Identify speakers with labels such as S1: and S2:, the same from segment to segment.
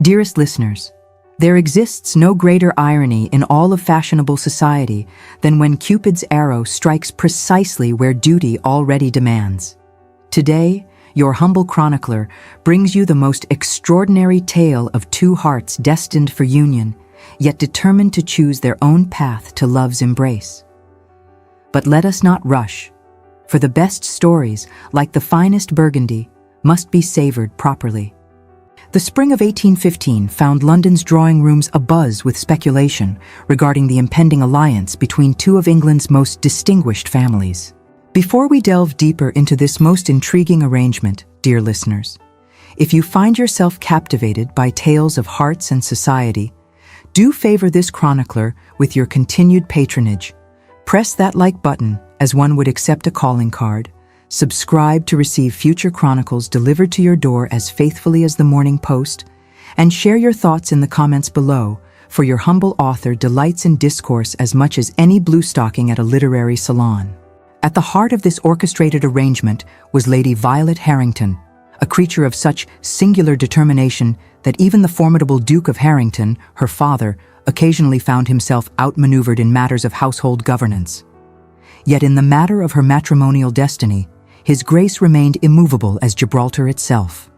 S1: Dearest listeners, there exists no greater irony in all of fashionable society than when Cupid's arrow strikes precisely where duty already demands. Today, your humble chronicler brings you the most extraordinary tale of two hearts destined for union, yet determined to choose their own path to love's embrace. But let us not rush, for the best stories, like the finest Burgundy, must be savored properly. The spring of 1815 found London's drawing rooms abuzz with speculation regarding the impending alliance between two of England's most distinguished families. Before we delve deeper into this most intriguing arrangement, dear listeners, if you find yourself captivated by tales of hearts and society, do favor this chronicler with your continued patronage. Press that like button as one would accept a calling card. Subscribe to receive future chronicles delivered to your door as faithfully as the Morning Post, and share your thoughts in the comments below, for your humble author delights in discourse as much as any bluestocking at a literary salon. At the heart of this orchestrated arrangement was Lady Violet Harrington, a creature of such singular determination that even the formidable Duke of Harrington, her father, occasionally found himself outmaneuvered in matters of household governance. Yet in the matter of her matrimonial destiny, His Grace remained immovable as Gibraltar itself.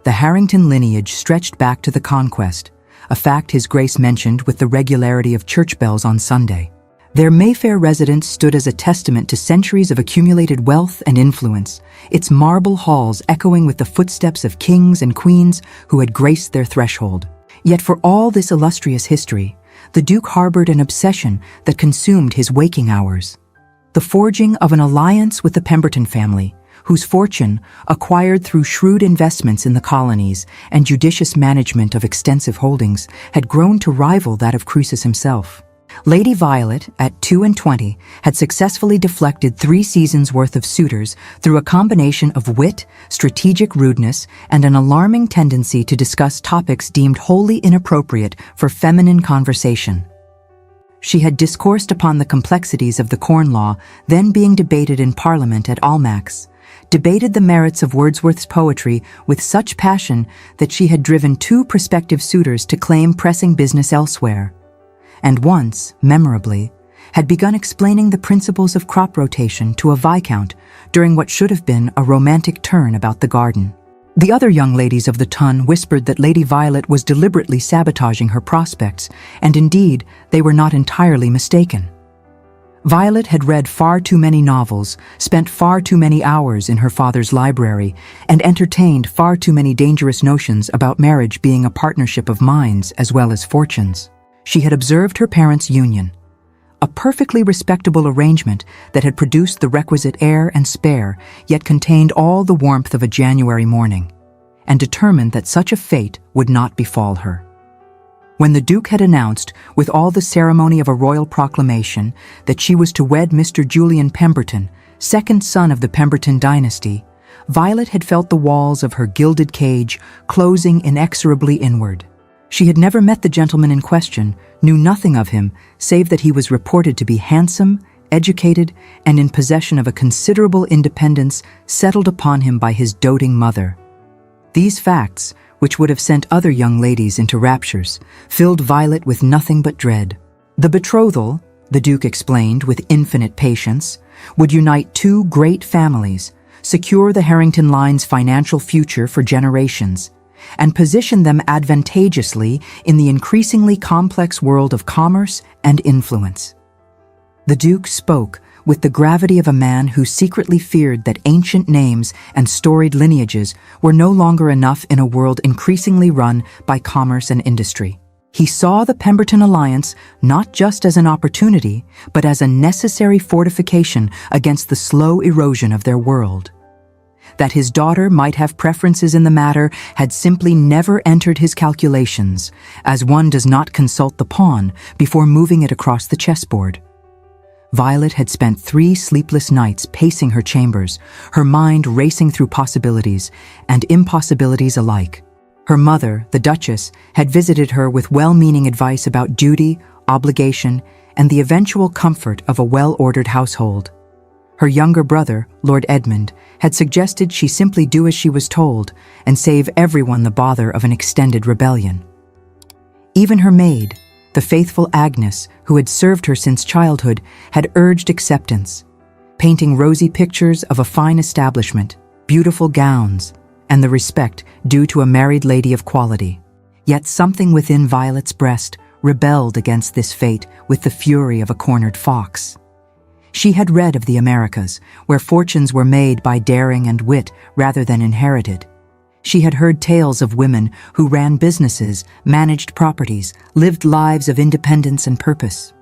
S1: The Harrington lineage stretched back to the Conquest, a fact His Grace mentioned with the regularity of church bells on Sunday. Their Mayfair residence stood as a testament to centuries of accumulated wealth and influence, its marble halls echoing with the footsteps of kings and queens who had graced their threshold. Yet for all this illustrious history, the Duke harbored an obsession that consumed his waking hours: the forging of an alliance with the Pemberton family, whose fortune, acquired through shrewd investments in the colonies and judicious management of extensive holdings, had grown to rival that of Croesus himself. Lady Violet, at 22, had successfully deflected 3 seasons' worth of suitors through a combination of wit, strategic rudeness, and an alarming tendency to discuss topics deemed wholly inappropriate for feminine conversation. She had discoursed upon the complexities of the Corn Law then being debated in Parliament at Almack's, debated the merits of Wordsworth's poetry with such passion that she had driven 2 prospective suitors to claim pressing business elsewhere, and once, memorably, had begun explaining the principles of crop rotation to a viscount during what should have been a romantic turn about the garden. The other young ladies of the ton whispered that Lady Violet was deliberately sabotaging her prospects, and indeed, they were not entirely mistaken. Violet had read far too many novels, spent far too many hours in her father's library, and entertained far too many dangerous notions about marriage being a partnership of minds as well as fortunes. She had observed her parents' union, a perfectly respectable arrangement that had produced the requisite heir and spare, yet contained all the warmth of a January morning, and determined that such a fate would not befall her. When the Duke had announced, with all the ceremony of a royal proclamation, that she was to wed Mr. Julian Pemberton, second son of the Pemberton dynasty, Violet had felt the walls of her gilded cage closing inexorably inward. She had never met the gentleman in question, knew nothing of him, save that he was reported to be handsome, educated, and in possession of a considerable independence settled upon him by his doting mother. These facts, which would have sent other young ladies into raptures, filled Violet with nothing but dread. The betrothal, the Duke explained with infinite patience, would unite 2 great families, secure the Harrington line's financial future for generations, and position them advantageously in the increasingly complex world of commerce and influence. The Duke spoke with the gravity of a man who secretly feared that ancient names and storied lineages were no longer enough in a world increasingly run by commerce and industry. He saw the Pemberton alliance not just as an opportunity, but as a necessary fortification against the slow erosion of their world. That his daughter might have preferences in the matter had simply never entered his calculations, as one does not consult the pawn before moving it across the chessboard. Violet had spent 3 sleepless nights pacing her chambers, her mind racing through possibilities and impossibilities alike. Her mother, the Duchess, had visited her with well-meaning advice about duty, obligation, and the eventual comfort of a well-ordered household. Her younger brother, Lord Edmund, had suggested she simply do as she was told and save everyone the bother of an extended rebellion. Even her maid, the faithful Agnes, who had served her since childhood, had urged acceptance, painting rosy pictures of a fine establishment, beautiful gowns, and the respect due to a married lady of quality. Yet something within Violet's breast rebelled against this fate with the fury of a cornered fox. She had read of the Americas, where fortunes were made by daring and wit rather than inherited. She had heard tales of women who ran businesses, managed properties, lived lives of independence and purpose.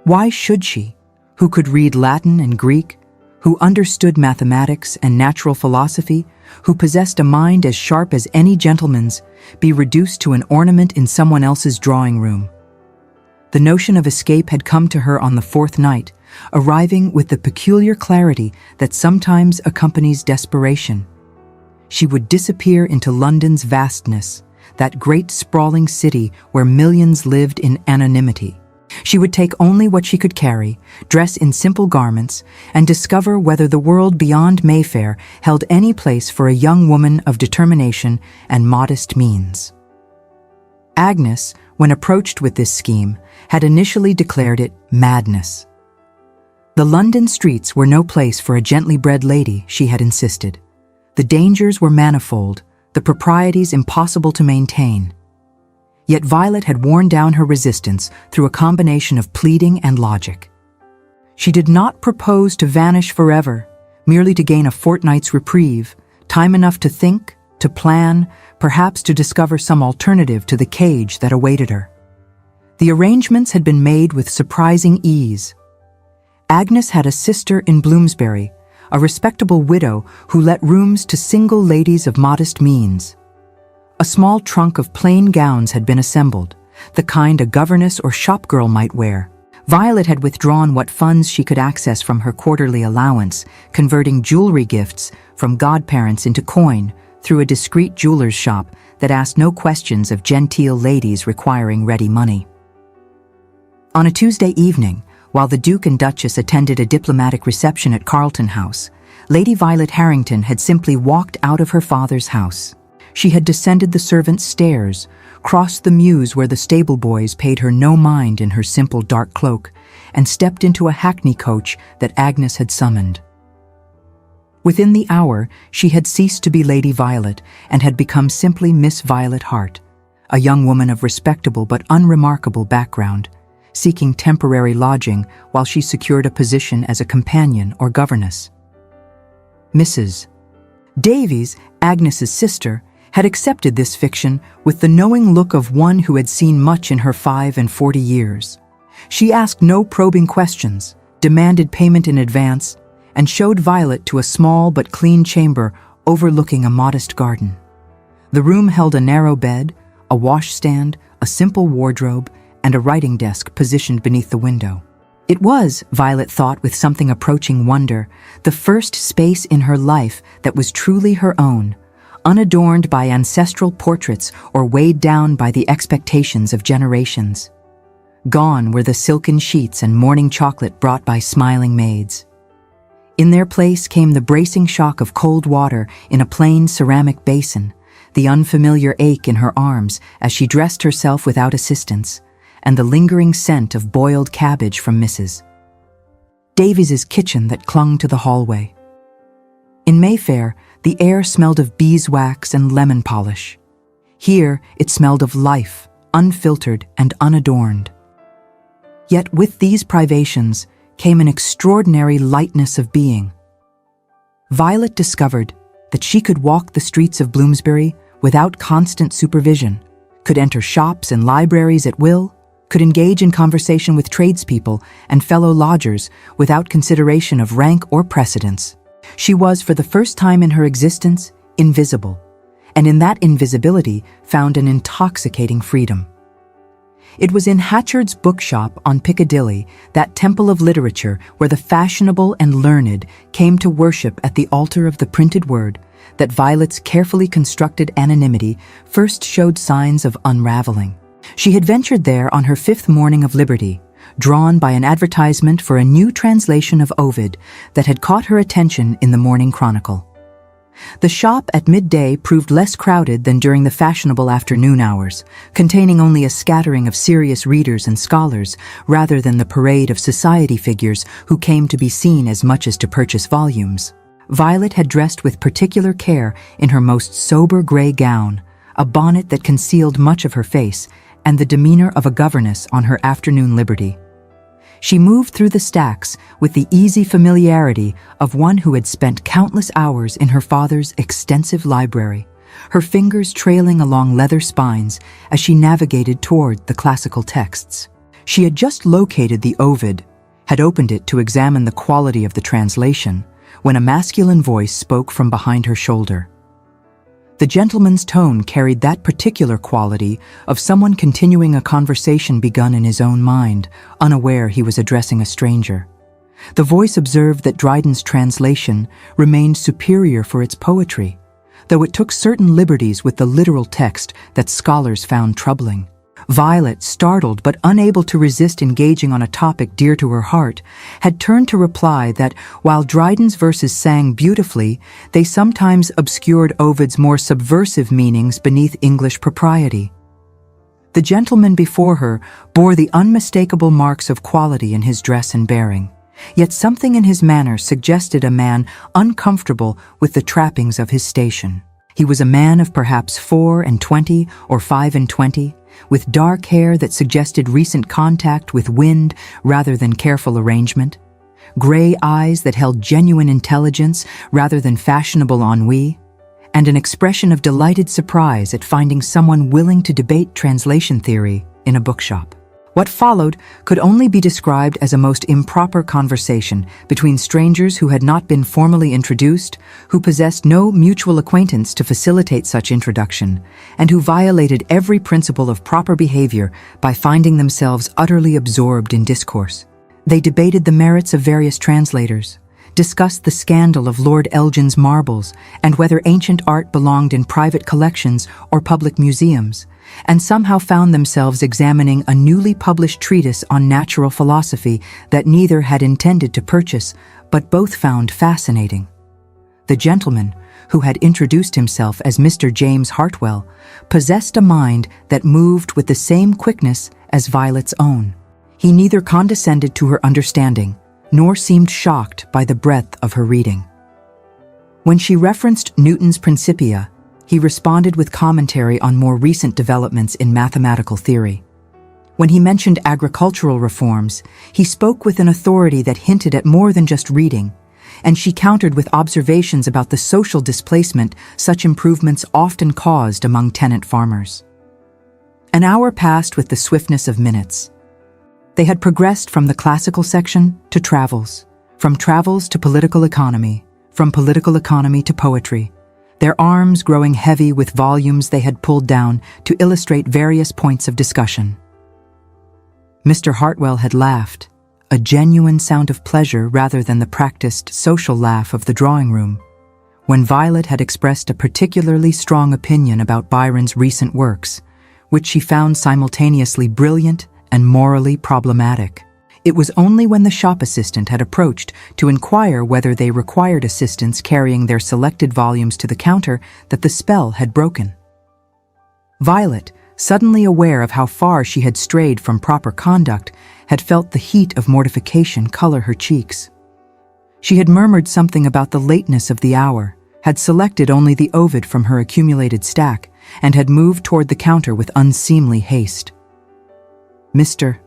S1: Why should she, who could read Latin and Greek, who understood mathematics and natural philosophy, who possessed a mind as sharp as any gentleman's, be reduced to an ornament in someone else's drawing room? The notion of escape had come to her on the fourth night, arriving with the peculiar clarity that sometimes accompanies desperation. She would disappear into London's vastness, that great sprawling city where millions lived in anonymity. She would take only what she could carry, dress in simple garments, and discover whether the world beyond Mayfair held any place for a young woman of determination and modest means. Agnes, when approached with this scheme, had initially declared it madness. The London streets were no place for a gently bred lady, she had insisted. The dangers were manifold, the proprieties impossible to maintain. Yet Violet had worn down her resistance through a combination of pleading and logic. She did not propose to vanish forever, merely to gain a fortnight's reprieve, time enough to think, to plan, perhaps to discover some alternative to the cage that awaited her. The arrangements had been made with surprising ease. Agnes had a sister in Bloomsbury, a respectable widow who let rooms to single ladies of modest means. A small trunk of plain gowns had been assembled, the kind a governess or shopgirl might wear. Violet had withdrawn what funds she could access from her quarterly allowance, converting jewelry gifts from godparents into coin through a discreet jeweler's shop that asked no questions of genteel ladies requiring ready money. On a Tuesday evening, while the Duke and Duchess attended a diplomatic reception at Carlton House, Lady Violet Harrington had simply walked out of her father's house. She had descended the servants' stairs, crossed the mews where the stable boys paid her no mind in her simple dark cloak, and stepped into a hackney coach that Agnes had summoned. Within the hour, she had ceased to be Lady Violet and had become simply Miss Violet Hart, a young woman of respectable but unremarkable background, seeking temporary lodging while she secured a position as a companion or governess. Mrs. Davies, Agnes's sister, had accepted this fiction with the knowing look of one who had seen much in her 45 years. She asked no probing questions, demanded payment in advance, and showed Violet to a small but clean chamber overlooking a modest garden. The room held a narrow bed, a washstand, a simple wardrobe, and a writing desk positioned beneath the window. It was, Violet thought with something approaching wonder, the first space in her life that was truly her own, unadorned by ancestral portraits or weighed down by the expectations of generations. Gone were the silken sheets and morning chocolate brought by smiling maids. In their place came the bracing shock of cold water in a plain ceramic basin, the unfamiliar ache in her arms as she dressed herself without assistance, and the lingering scent of boiled cabbage from Mrs. Davies's kitchen that clung to the hallway. In Mayfair, the air smelled of beeswax and lemon polish. Here, it smelled of life, unfiltered and unadorned. Yet with these privations came an extraordinary lightness of being. Violet discovered that she could walk the streets of Bloomsbury without constant supervision, could enter shops and libraries at will, could engage in conversation with tradespeople and fellow lodgers without consideration of rank or precedence. She was, for the first time in her existence, invisible, and in that invisibility found an intoxicating freedom. It was in Hatchard's bookshop on Piccadilly, that temple of literature where the fashionable and learned came to worship at the altar of the printed word, that Violet's carefully constructed anonymity first showed signs of unraveling. She had ventured there on her 5th morning of liberty, drawn by an advertisement for a new translation of Ovid that had caught her attention in the Morning Chronicle. The shop at midday proved less crowded than during the fashionable afternoon hours, containing only a scattering of serious readers and scholars rather than the parade of society figures who came to be seen as much as to purchase volumes. Violet had dressed with particular care in her most sober gray gown, a bonnet that concealed much of her face, and the demeanor of a governess on her afternoon liberty. She moved through the stacks with the easy familiarity of one who had spent countless hours in her father's extensive library, her fingers trailing along leather spines as she navigated toward the classical texts. She had just located the Ovid, had opened it to examine the quality of the translation, when a masculine voice spoke from behind her shoulder. The gentleman's tone carried that particular quality of someone continuing a conversation begun in his own mind, unaware he was addressing a stranger. The voice observed that Dryden's translation remained superior for its poetry, though it took certain liberties with the literal text that scholars found troubling. Violet, startled but unable to resist engaging on a topic dear to her heart, had turned to reply that while Dryden's verses sang beautifully, they sometimes obscured Ovid's more subversive meanings beneath English propriety. The gentleman before her bore the unmistakable marks of quality in his dress and bearing, yet something in his manner suggested a man uncomfortable with the trappings of his station. He was a man of perhaps 24 or 25, with dark hair that suggested recent contact with wind rather than careful arrangement, gray eyes that held genuine intelligence rather than fashionable ennui, and an expression of delighted surprise at finding someone willing to debate translation theory in a bookshop. What followed could only be described as a most improper conversation between strangers who had not been formally introduced, who possessed no mutual acquaintance to facilitate such introduction, and who violated every principle of proper behavior by finding themselves utterly absorbed in discourse. They debated the merits of various translators, discussed the scandal of Lord Elgin's marbles and whether ancient art belonged in private collections or public museums, and somehow found themselves examining a newly published treatise on natural philosophy that neither had intended to purchase, but both found fascinating. The gentleman, who had introduced himself as Mr. James Hartwell, possessed a mind that moved with the same quickness as Violet's own. He neither condescended to her understanding, nor seemed shocked by the breadth of her reading. When she referenced Newton's Principia, he responded with commentary on more recent developments in mathematical theory. When he mentioned agricultural reforms, he spoke with an authority that hinted at more than just reading, and she countered with observations about the social displacement such improvements often caused among tenant farmers. An hour passed with the swiftness of minutes. They had progressed from the classical section to travels, from travels to political economy, from political economy to poetry, their arms growing heavy with volumes they had pulled down to illustrate various points of discussion. Mr. Hartwell had laughed, a genuine sound of pleasure rather than the practiced social laugh of the drawing room, when Violet had expressed a particularly strong opinion about Byron's recent works, which she found simultaneously brilliant and morally problematic. It was only when the shop assistant had approached to inquire whether they required assistance carrying their selected volumes to the counter that the spell had broken. Violet, suddenly aware of how far she had strayed from proper conduct, had felt the heat of mortification color her cheeks. She had murmured something about the lateness of the hour, had selected only the Ovid from her accumulated stack, and had moved toward the counter with unseemly haste. Mr.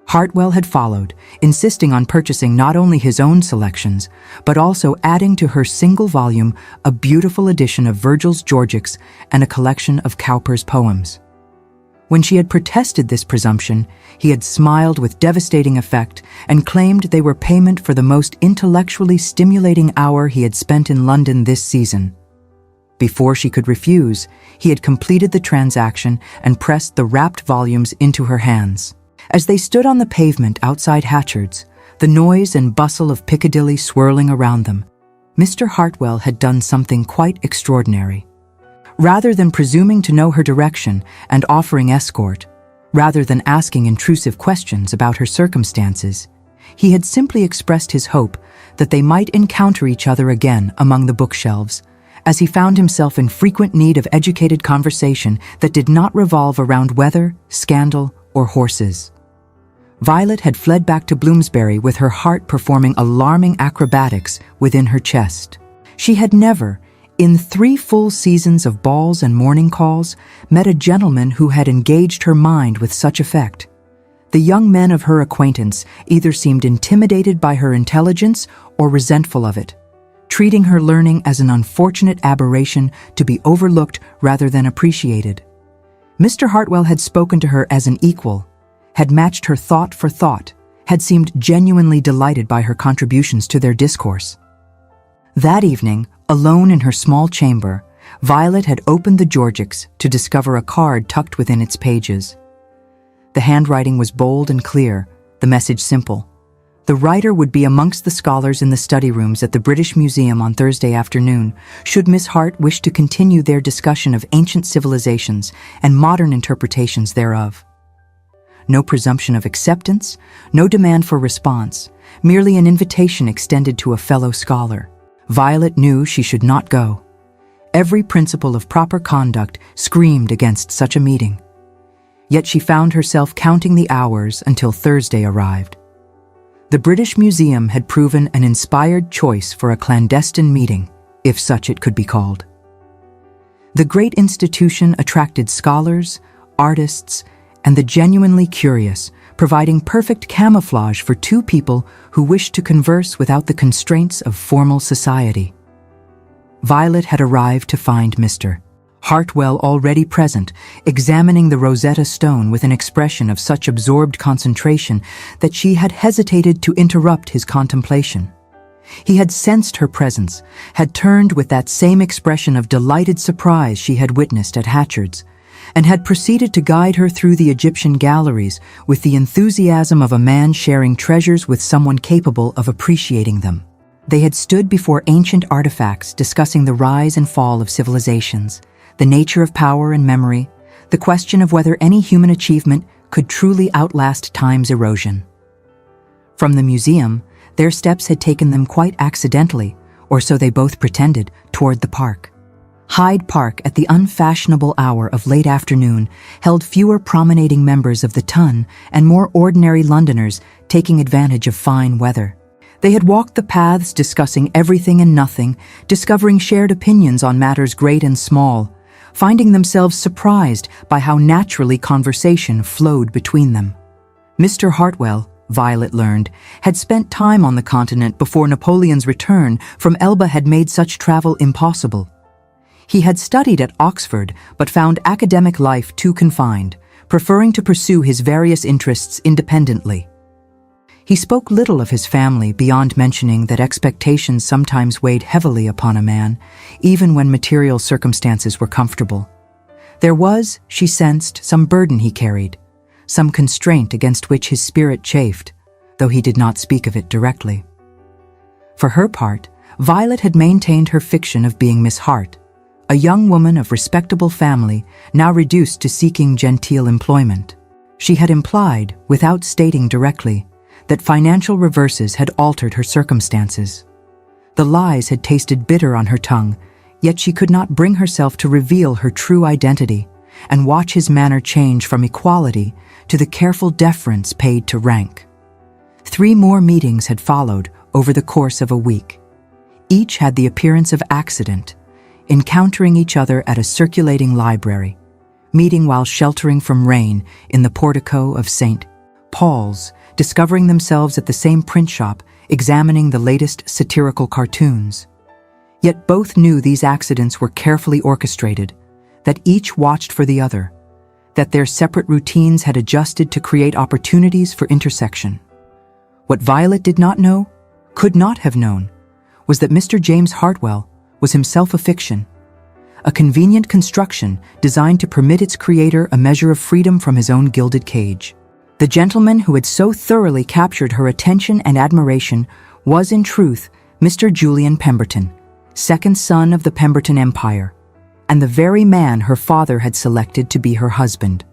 S1: Hartwell had followed, insisting on purchasing not only his own selections, but also adding to her single volume a beautiful edition of Virgil's Georgics and a collection of Cowper's poems. When she had protested this presumption, he had smiled with devastating effect and claimed they were payment for the most intellectually stimulating hour he had spent in London this season. Before she could refuse, he had completed the transaction and pressed the wrapped volumes into her hands. As they stood on the pavement outside Hatchard's, the noise and bustle of Piccadilly swirling around them, Mr. Hartwell had done something quite extraordinary. Rather than presuming to know her direction and offering escort, Rather than asking intrusive questions about her circumstances, he had simply expressed his hope that they might encounter each other again among the bookshelves, as he found himself in frequent need of educated conversation that did not revolve around weather, scandal, or horses. Violet had fled back to Bloomsbury with her heart performing alarming acrobatics within her chest. She had never, in 3 full seasons of balls and morning calls, met a gentleman who had engaged her mind with such effect. The young men of her acquaintance either seemed intimidated by her intelligence or resentful of it, treating her learning as an unfortunate aberration to be overlooked rather than appreciated. Mr. Hartwell had spoken to her as an equal, had matched her thought for thought, had seemed genuinely delighted by her contributions to their discourse. That evening, alone in her small chamber, Violet had opened the Georgics to discover a card tucked within its pages. The handwriting was bold and clear, the message simple. The writer would be amongst the scholars in the study rooms at the British Museum on Thursday afternoon, should Miss Hart wish to continue their discussion of ancient civilizations and modern interpretations thereof. No presumption of acceptance, no demand for response, merely an invitation extended to a fellow scholar. Violet knew she should not go. Every principle of proper conduct screamed against such a meeting. Yet she found herself counting the hours until Thursday arrived. The British Museum had proven an inspired choice for a clandestine meeting, if such it could be called. The great institution attracted scholars, artists, and the genuinely curious, providing perfect camouflage for 2 people who wished to converse without the constraints of formal society. Violet had arrived to find Mr. Hartwell already present, examining the Rosetta Stone with an expression of such absorbed concentration that she had hesitated to interrupt his contemplation. He had sensed her presence, had turned with that same expression of delighted surprise she had witnessed at Hatchard's, and had proceeded to guide her through the Egyptian galleries with the enthusiasm of a man sharing treasures with someone capable of appreciating them. They had stood before ancient artifacts discussing the rise and fall of civilizations, the nature of power and memory, the question of whether any human achievement could truly outlast time's erosion. From the museum, their steps had taken them quite accidentally, or so they both pretended, toward the park. Hyde Park at the unfashionable hour of late afternoon held fewer promenading members of the ton and more ordinary Londoners taking advantage of fine weather. They had walked the paths discussing everything and nothing, discovering shared opinions on matters great and small, finding themselves surprised by how naturally conversation flowed between them. Mr. Hartwell, Violet learned, had spent time on the continent before Napoleon's return from Elba had made such travel impossible. He had studied at Oxford but found academic life too confined, preferring to pursue his various interests independently. He spoke little of his family beyond mentioning that expectations sometimes weighed heavily upon a man, even when material circumstances were comfortable. There was, she sensed, some burden he carried, some constraint against which his spirit chafed, though he did not speak of it directly. For her part, Violet had maintained her fiction of being Miss Hart, a young woman of respectable family now reduced to seeking genteel employment. She had implied, without stating directly, that financial reverses had altered her circumstances. The lies had tasted bitter on her tongue, yet she could not bring herself to reveal her true identity and watch his manner change from equality to the careful deference paid to rank. 3 more meetings had followed over the course of a week. Each had the appearance of accident, encountering each other at a circulating library, meeting while sheltering from rain in the portico of St. Paul's, discovering themselves at the same print shop, examining the latest satirical cartoons. Yet both knew these accidents were carefully orchestrated, that each watched for the other, that their separate routines had adjusted to create opportunities for intersection. What Violet did not know, could not have known, was that Mr. James Hartwell was himself a fiction, a convenient construction designed to permit its creator a measure of freedom from his own gilded cage. The gentleman who had so thoroughly captured her attention and admiration was in truth Mr. Julian Pemberton, second son of the Pemberton Empire, and the very man her father had selected to be her husband.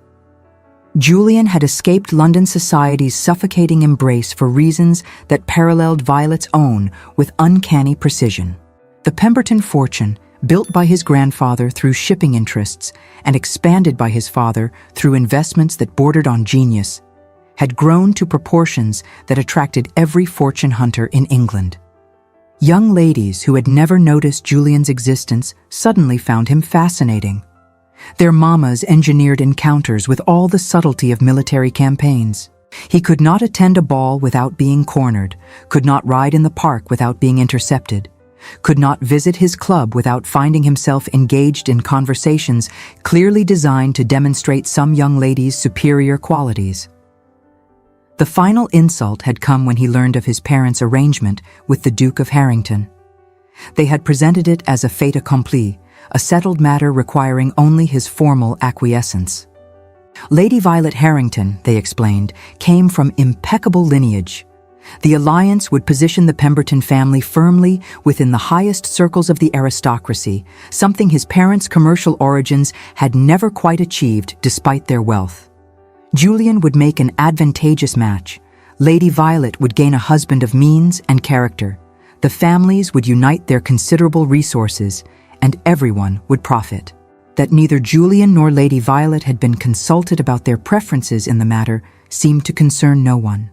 S1: Julian had escaped London society's suffocating embrace for reasons that paralleled Violet's own with uncanny precision. The Pemberton fortune, built by his grandfather through shipping interests and expanded by his father through investments that bordered on genius, had grown to proportions that attracted every fortune hunter in England. Young ladies who had never noticed Julian's existence suddenly found him fascinating. Their mamas engineered encounters with all the subtlety of military campaigns. He could not attend a ball without being cornered, could not ride in the park without being intercepted, could not visit his club without finding himself engaged in conversations clearly designed to demonstrate some young lady's superior qualities. The final insult had come when he learned of his parents' arrangement with the Duke of Harrington. They had presented it as a fait accompli, a settled matter requiring only his formal acquiescence. Lady Violet Harrington, they explained, came from impeccable lineage. The alliance would position the Pemberton family firmly within the highest circles of the aristocracy, something his parents' commercial origins had never quite achieved despite their wealth. Julian would make an advantageous match. Lady Violet would gain a husband of means and character. The families would unite their considerable resources, and everyone would profit. That neither Julian nor Lady Violet had been consulted about their preferences in the matter seemed to concern no one.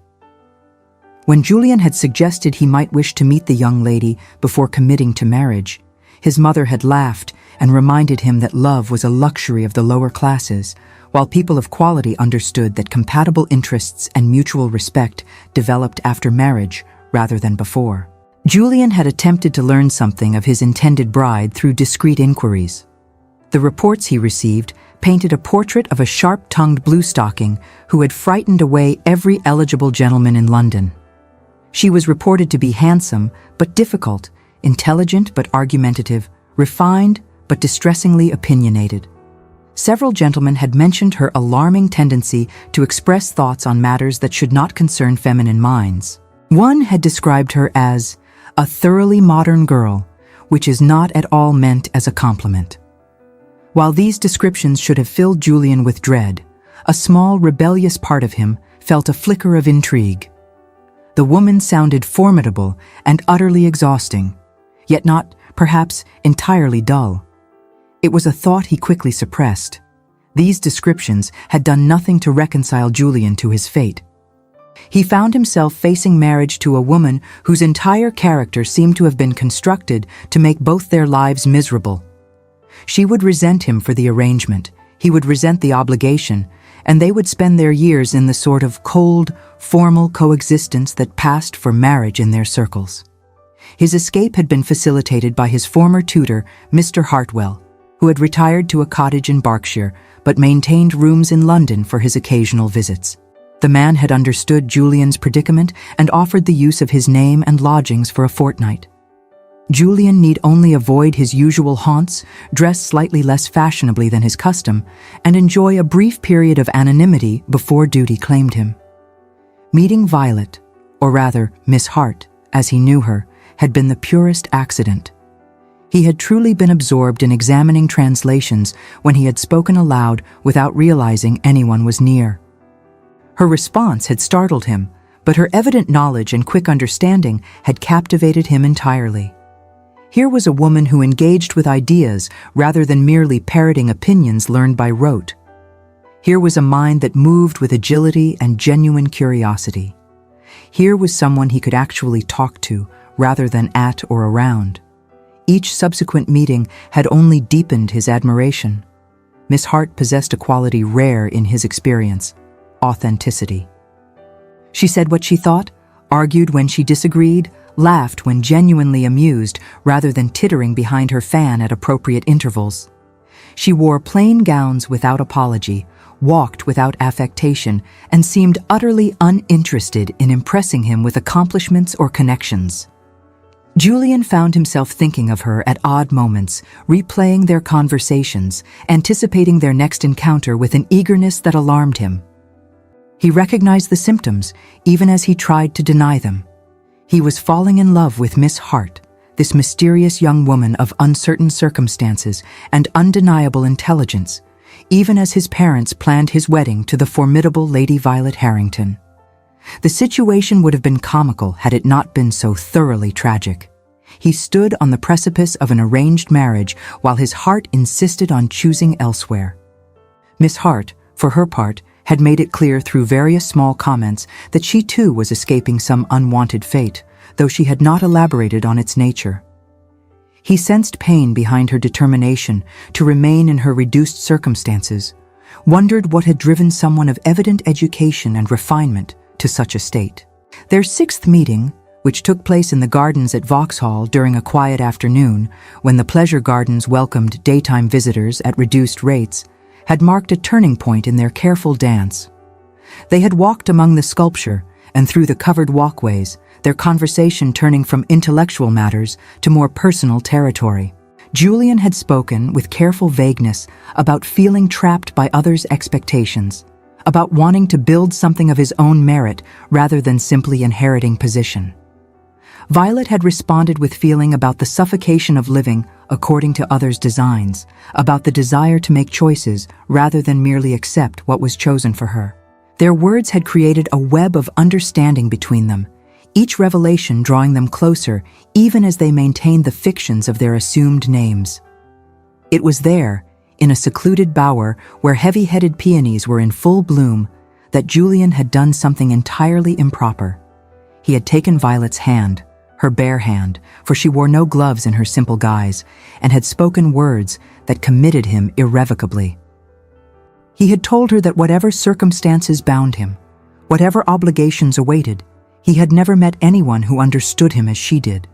S1: When Julian had suggested he might wish to meet the young lady before committing to marriage, his mother had laughed and reminded him that love was a luxury of the lower classes, while people of quality understood that compatible interests and mutual respect developed after marriage rather than before. Julian had attempted to learn something of his intended bride through discreet inquiries. The reports he received painted a portrait of a sharp-tongued bluestocking who had frightened away every eligible gentleman in London. She was reported to be handsome but difficult, intelligent but argumentative, refined but distressingly opinionated. Several gentlemen had mentioned her alarming tendency to express thoughts on matters that should not concern feminine minds. One had described her as a thoroughly modern girl, which is not at all meant as a compliment. While these descriptions should have filled Julian with dread, a small rebellious part of him felt a flicker of intrigue. The woman sounded formidable and utterly exhausting, yet not, perhaps, entirely dull. It was a thought he quickly suppressed. These descriptions had done nothing to reconcile Julian to his fate. He found himself facing marriage to a woman whose entire character seemed to have been constructed to make both their lives miserable. She would resent him for the arrangement, he would resent the obligation, and they would spend their years in the sort of cold, formal coexistence that passed for marriage in their circles. His escape had been facilitated by his former tutor, Mr. Hartwell, who had retired to a cottage in Berkshire but maintained rooms in London for his occasional visits. The man had understood Julian's predicament and offered the use of his name and lodgings for a fortnight. Julian need only avoid his usual haunts, dress slightly less fashionably than his custom, and enjoy a brief period of anonymity before duty claimed him. Meeting Violet, or rather Miss Hart, as he knew her, had been the purest accident. He had truly been absorbed in examining translations when he had spoken aloud without realizing anyone was near. Her response had startled him, but her evident knowledge and quick understanding had captivated him entirely. Here was a woman who engaged with ideas rather than merely parroting opinions learned by rote. Here was a mind that moved with agility and genuine curiosity. Here was someone he could actually talk to rather than at or around. Each subsequent meeting had only deepened his admiration. Miss Hart possessed a quality rare in his experience: authenticity. She said what she thought, argued when she disagreed, laughed when genuinely amused rather than tittering behind her fan at appropriate intervals. She wore plain gowns without apology, walked without affectation, and seemed utterly uninterested in impressing him with accomplishments or connections. Julian found himself thinking of her at odd moments, replaying their conversations, anticipating their next encounter with an eagerness that alarmed him. He recognized the symptoms, even as he tried to deny them. He was falling in love with Miss Hart, this mysterious young woman of uncertain circumstances and undeniable intelligence, even as his parents planned his wedding to the formidable Lady Violet Harrington. The situation would have been comical had it not been so thoroughly tragic. He stood on the precipice of an arranged marriage while his heart insisted on choosing elsewhere. Miss Hart, for her part, had made it clear through various small comments that she too was escaping some unwanted fate, though she had not elaborated on its nature. He sensed pain behind her determination to remain in her reduced circumstances, wondered what had driven someone of evident education and refinement to such a state. Their sixth meeting, which took place in the gardens at Vauxhall during a quiet afternoon when the pleasure gardens welcomed daytime visitors at reduced rates, had marked a turning point in their careful dance. They had walked among the sculpture and through the covered walkways, their conversation turning from intellectual matters to more personal territory. Julian had spoken with careful vagueness about feeling trapped by others' expectations, about wanting to build something of his own merit rather than simply inheriting position. Violet had responded with feeling about the suffocation of living according to others' designs, about the desire to make choices rather than merely accept what was chosen for her. Their words had created a web of understanding between them, each revelation drawing them closer even as they maintained the fictions of their assumed names. It was there, in a secluded bower where heavy-headed peonies were in full bloom, that Julian had done something entirely improper. He had taken Violet's hand, her bare hand, for she wore no gloves in her simple guise, and had spoken words that committed him irrevocably. He had told her that whatever circumstances bound him, whatever obligations awaited, he had never met anyone who understood him as she did.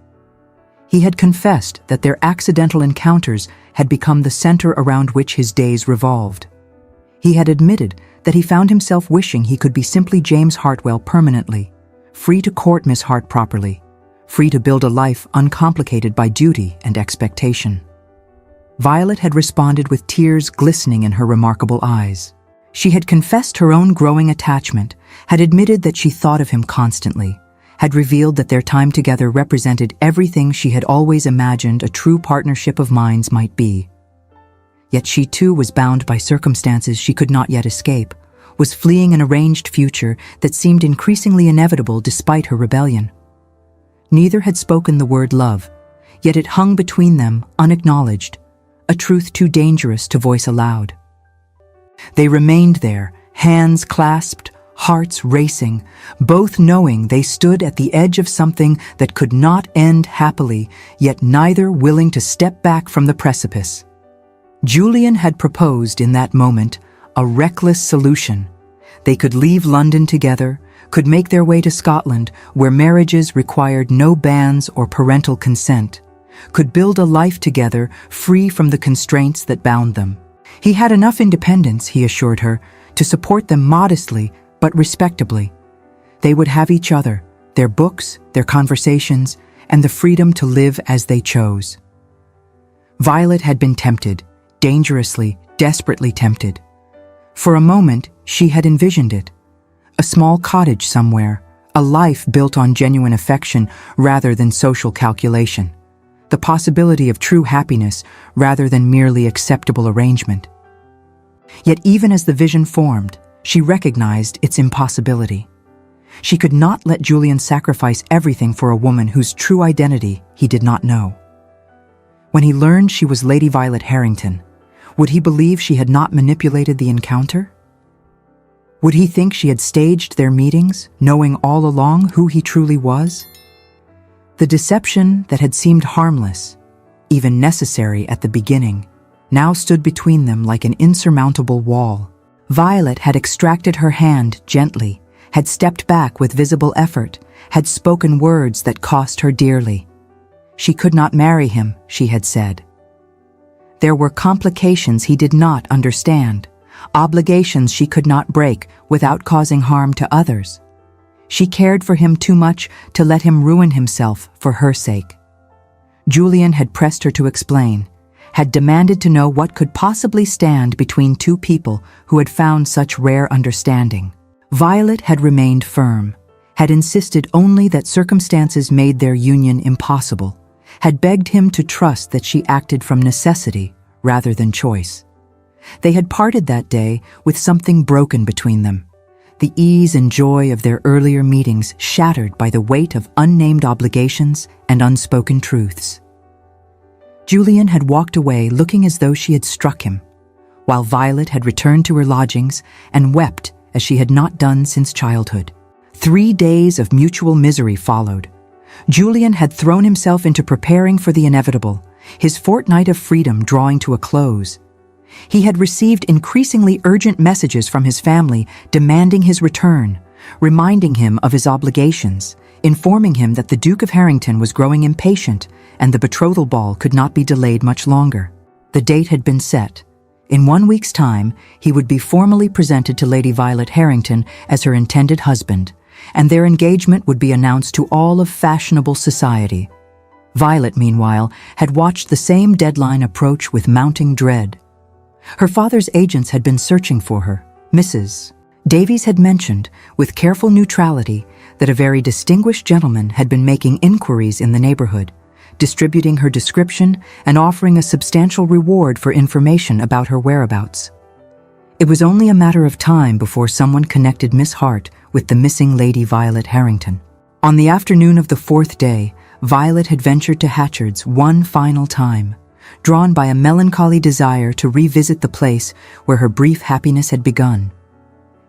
S1: He had confessed that their accidental encounters had become the center around which his days revolved. He had admitted that he found himself wishing he could be simply James Hartwell permanently, free to court Miss Hart properly, free to build a life uncomplicated by duty and expectation. Violet had responded with tears glistening in her remarkable eyes. She had confessed her own growing attachment, had admitted that she thought of him constantly, had revealed that their time together represented everything she had always imagined a true partnership of minds might be. Yet she too was bound by circumstances she could not yet escape, was fleeing an arranged future that seemed increasingly inevitable despite her rebellion. Neither had spoken the word love, yet it hung between them unacknowledged, a truth too dangerous to voice aloud. They remained there, hands clasped, hearts racing, both knowing they stood at the edge of something that could not end happily, yet neither willing to step back from the precipice. Julian had proposed in that moment a reckless solution. They could leave London together, could make their way to Scotland, where marriages required no bans or parental consent, could build a life together free from the constraints that bound them. He had enough independence, he assured her, to support them modestly but respectably. They would have each other, their books, their conversations, and the freedom to live as they chose. Violet had been tempted, dangerously, desperately tempted. For a moment, she had envisioned it. A small cottage somewhere, a life built on genuine affection rather than social calculation. The possibility of true happiness rather than merely acceptable arrangement. Yet even as the vision formed, she recognized its impossibility. She could not let Julian sacrifice everything for a woman whose true identity he did not know. When he learned she was Lady Violet Harrington, would he believe she had not manipulated the encounter? Would he think she had staged their meetings, knowing all along who he truly was? The deception that had seemed harmless, even necessary at the beginning, now stood between them like an insurmountable wall. Violet had extracted her hand gently, had stepped back with visible effort, had spoken words that cost her dearly. She could not marry him, she had said. There were complications he did not understand, obligations she could not break without causing harm to others. She cared for him too much to let him ruin himself for her sake. Julian had pressed her to explain, had demanded to know what could possibly stand between two people who had found such rare understanding. Violet had remained firm, had insisted only that circumstances made their union impossible, had begged him to trust that she acted from necessity rather than choice. They had parted that day with something broken between them. The ease and joy of their earlier meetings shattered by the weight of unnamed obligations and unspoken truths. Julian had walked away looking as though she had struck him, while Violet had returned to her lodgings and wept as she had not done since childhood. 3 days of mutual misery followed. Julian had thrown himself into preparing for the inevitable, his fortnight of freedom drawing to a close. He had received increasingly urgent messages from his family demanding his return, reminding him of his obligations, informing him that the Duke of Harrington was growing impatient and the betrothal ball could not be delayed much longer. The date had been set. In 1 week's time, he would be formally presented to Lady Violet Harrington as her intended husband, and their engagement would be announced to all of fashionable society. Violet, meanwhile, had watched the same deadline approach with mounting dread. Her father's agents had been searching for her. Mrs. Davies had mentioned, with careful neutrality, that a very distinguished gentleman had been making inquiries in the neighborhood, distributing her description and offering a substantial reward for information about her whereabouts. It was only a matter of time before someone connected Miss Hart with the missing Lady Violet Harrington. On the afternoon of the 4th day, Violet had ventured to Hatchard's one final time, drawn by a melancholy desire to revisit the place where her brief happiness had begun.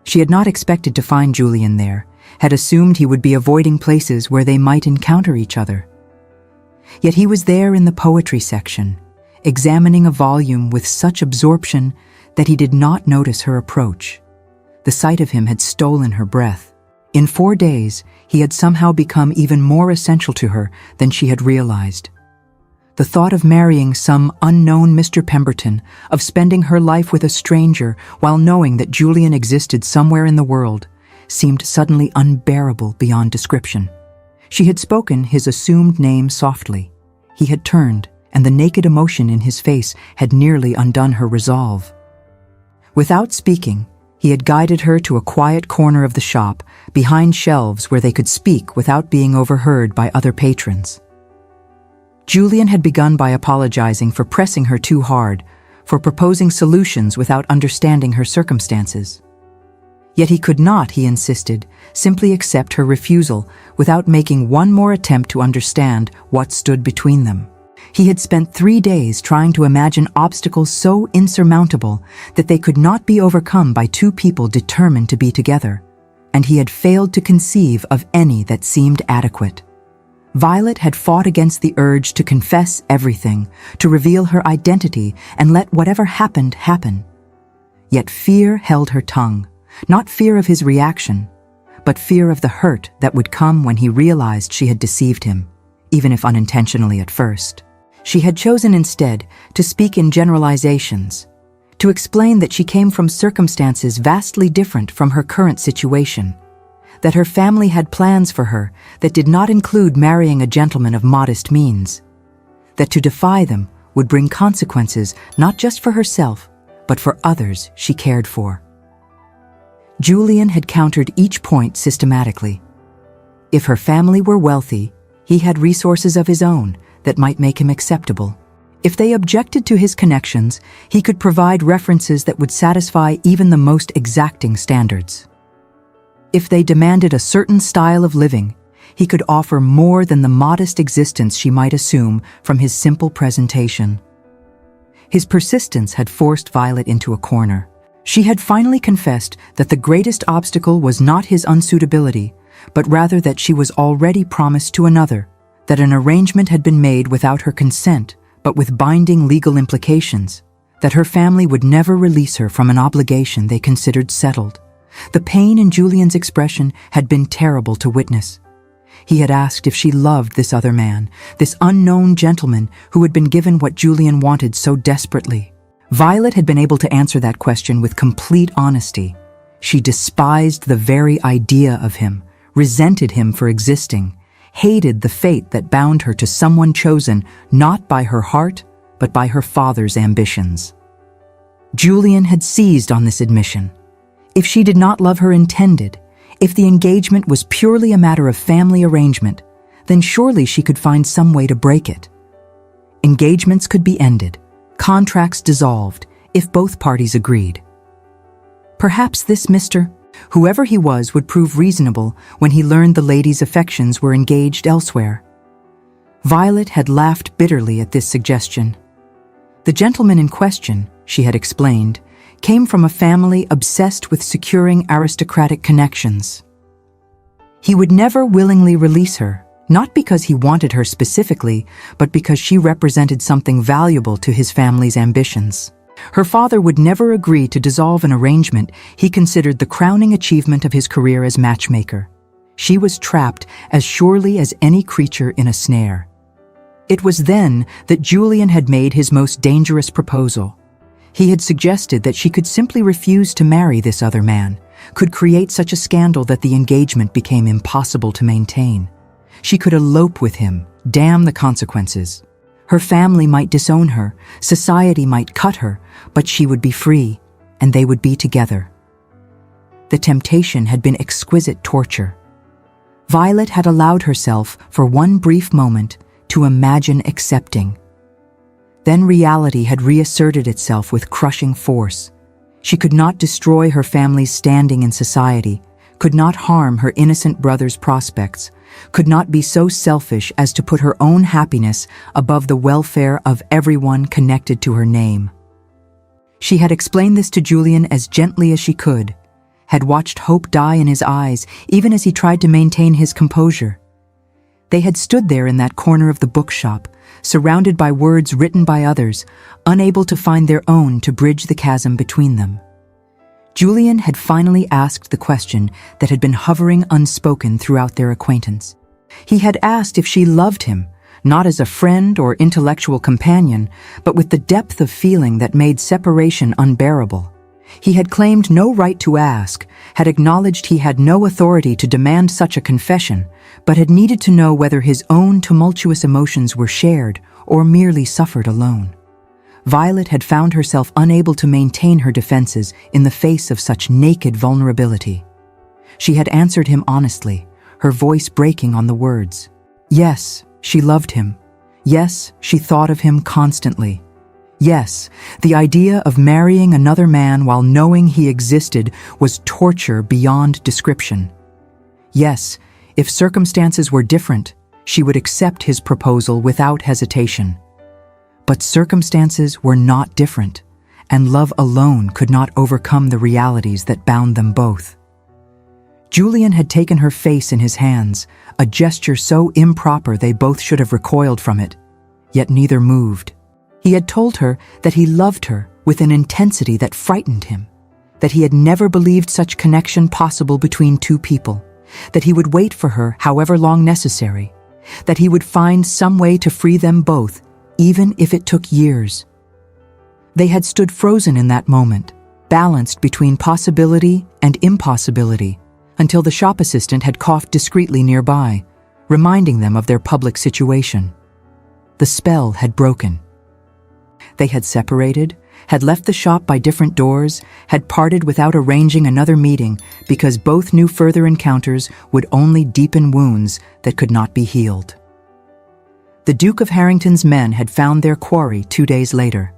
S1: She had not expected to find Julian there, had assumed he would be avoiding places where they might encounter each other. Yet he was there in the poetry section, examining a volume with such absorption that he did not notice her approach. The sight of him had stolen her breath. In 4 days, he had somehow become even more essential to her than she had realized. The thought of marrying some unknown Mr. Pemberton, of spending her life with a stranger while knowing that Julian existed somewhere in the world, seemed suddenly unbearable beyond description. She had spoken his assumed name softly. He had turned, and the naked emotion in his face had nearly undone her resolve. Without speaking, he had guided her to a quiet corner of the shop, behind shelves where they could speak without being overheard by other patrons. Julian had begun by apologizing for pressing her too hard, for proposing solutions without understanding her circumstances. Yet he could not, he insisted, simply accept her refusal without making one more attempt to understand what stood between them. He had spent 3 days trying to imagine obstacles so insurmountable that they could not be overcome by two people determined to be together, and he had failed to conceive of any that seemed adequate. Violet had fought against the urge to confess everything, to reveal her identity and let whatever happened happen. Yet fear held her tongue, not fear of his reaction, but fear of the hurt that would come when he realized she had deceived him, even if unintentionally at first. She had chosen instead to speak in generalizations, to explain that she came from circumstances vastly different from her current situation, that her family had plans for her that did not include marrying a gentleman of modest means, that to defy them would bring consequences not just for herself, but for others she cared for. Julian had countered each point systematically. If her family were wealthy, he had resources of his own that might make him acceptable. If they objected to his connections, he could provide references that would satisfy even the most exacting standards. If they demanded a certain style of living, he could offer more than the modest existence she might assume from his simple presentation. His persistence had forced Violet into a corner. She had finally confessed that the greatest obstacle was not his unsuitability, but rather that she was already promised to another, that an arrangement had been made without her consent, but with binding legal implications, that her family would never release her from an obligation they considered settled. The pain in Julian's expression had been terrible to witness. He had asked if she loved this other man, this unknown gentleman who had been given what Julian wanted so desperately. Violet had been able to answer that question with complete honesty. She despised the very idea of him, resented him for existing, hated the fate that bound her to someone chosen not by her heart, but by her father's ambitions. Julian had seized on this admission. If she did not love her intended, if the engagement was purely a matter of family arrangement, then surely she could find some way to break it. Engagements could be ended, contracts dissolved, if both parties agreed. Perhaps this Mr. Whoever he was would prove reasonable when he learned the lady's affections were engaged elsewhere. Violet had laughed bitterly at this suggestion. The gentleman in question, she had explained, came from a family obsessed with securing aristocratic connections. He would never willingly release her, not because he wanted her specifically, but because she represented something valuable to his family's ambitions. Her father would never agree to dissolve an arrangement he considered the crowning achievement of his career as matchmaker. She was trapped as surely as any creature in a snare. It was then that Julian had made his most dangerous proposal. He had suggested that she could simply refuse to marry this other man, could create such a scandal that the engagement became impossible to maintain. She could elope with him, damn the consequences. Her family might disown her, society might cut her, but she would be free, and they would be together. The temptation had been exquisite torture. Violet had allowed herself, for one brief moment, to imagine accepting. Then reality had reasserted itself with crushing force. She could not destroy her family's standing in society, could not harm her innocent brother's prospects, could not be so selfish as to put her own happiness above the welfare of everyone connected to her name. She had explained this to Julian as gently as she could, had watched hope die in his eyes even as he tried to maintain his composure. They had stood there in that corner of the bookshop, surrounded by words written by others, unable to find their own to bridge the chasm between them. Julian had finally asked the question that had been hovering unspoken throughout their acquaintance. He had asked if she loved him, not as a friend or intellectual companion, but with the depth of feeling that made separation unbearable. He had claimed no right to ask, had acknowledged he had no authority to demand such a confession, but had needed to know whether his own tumultuous emotions were shared or merely suffered alone. Violet had found herself unable to maintain her defenses in the face of such naked vulnerability. She had answered him honestly, her voice breaking on the words. Yes, she loved him. Yes, she thought of him constantly. Yes, the idea of marrying another man while knowing he existed was torture beyond description. Yes, if circumstances were different, she would accept his proposal without hesitation. But circumstances were not different, and love alone could not overcome the realities that bound them both. Julian had taken her face in his hands, a gesture so improper they both should have recoiled from it, yet neither moved. He had told her that he loved her with an intensity that frightened him, that he had never believed such connection possible between two people, that he would wait for her however long necessary, that he would find some way to free them both, even if it took years. They had stood frozen in that moment, balanced between possibility and impossibility, until the shop assistant had coughed discreetly nearby, reminding them of their public situation. The spell had broken. They had separated, had left the shop by different doors, had parted without arranging another meeting because both knew further encounters would only deepen wounds that could not be healed. The Duke of Harrington's men had found their quarry 2 days later.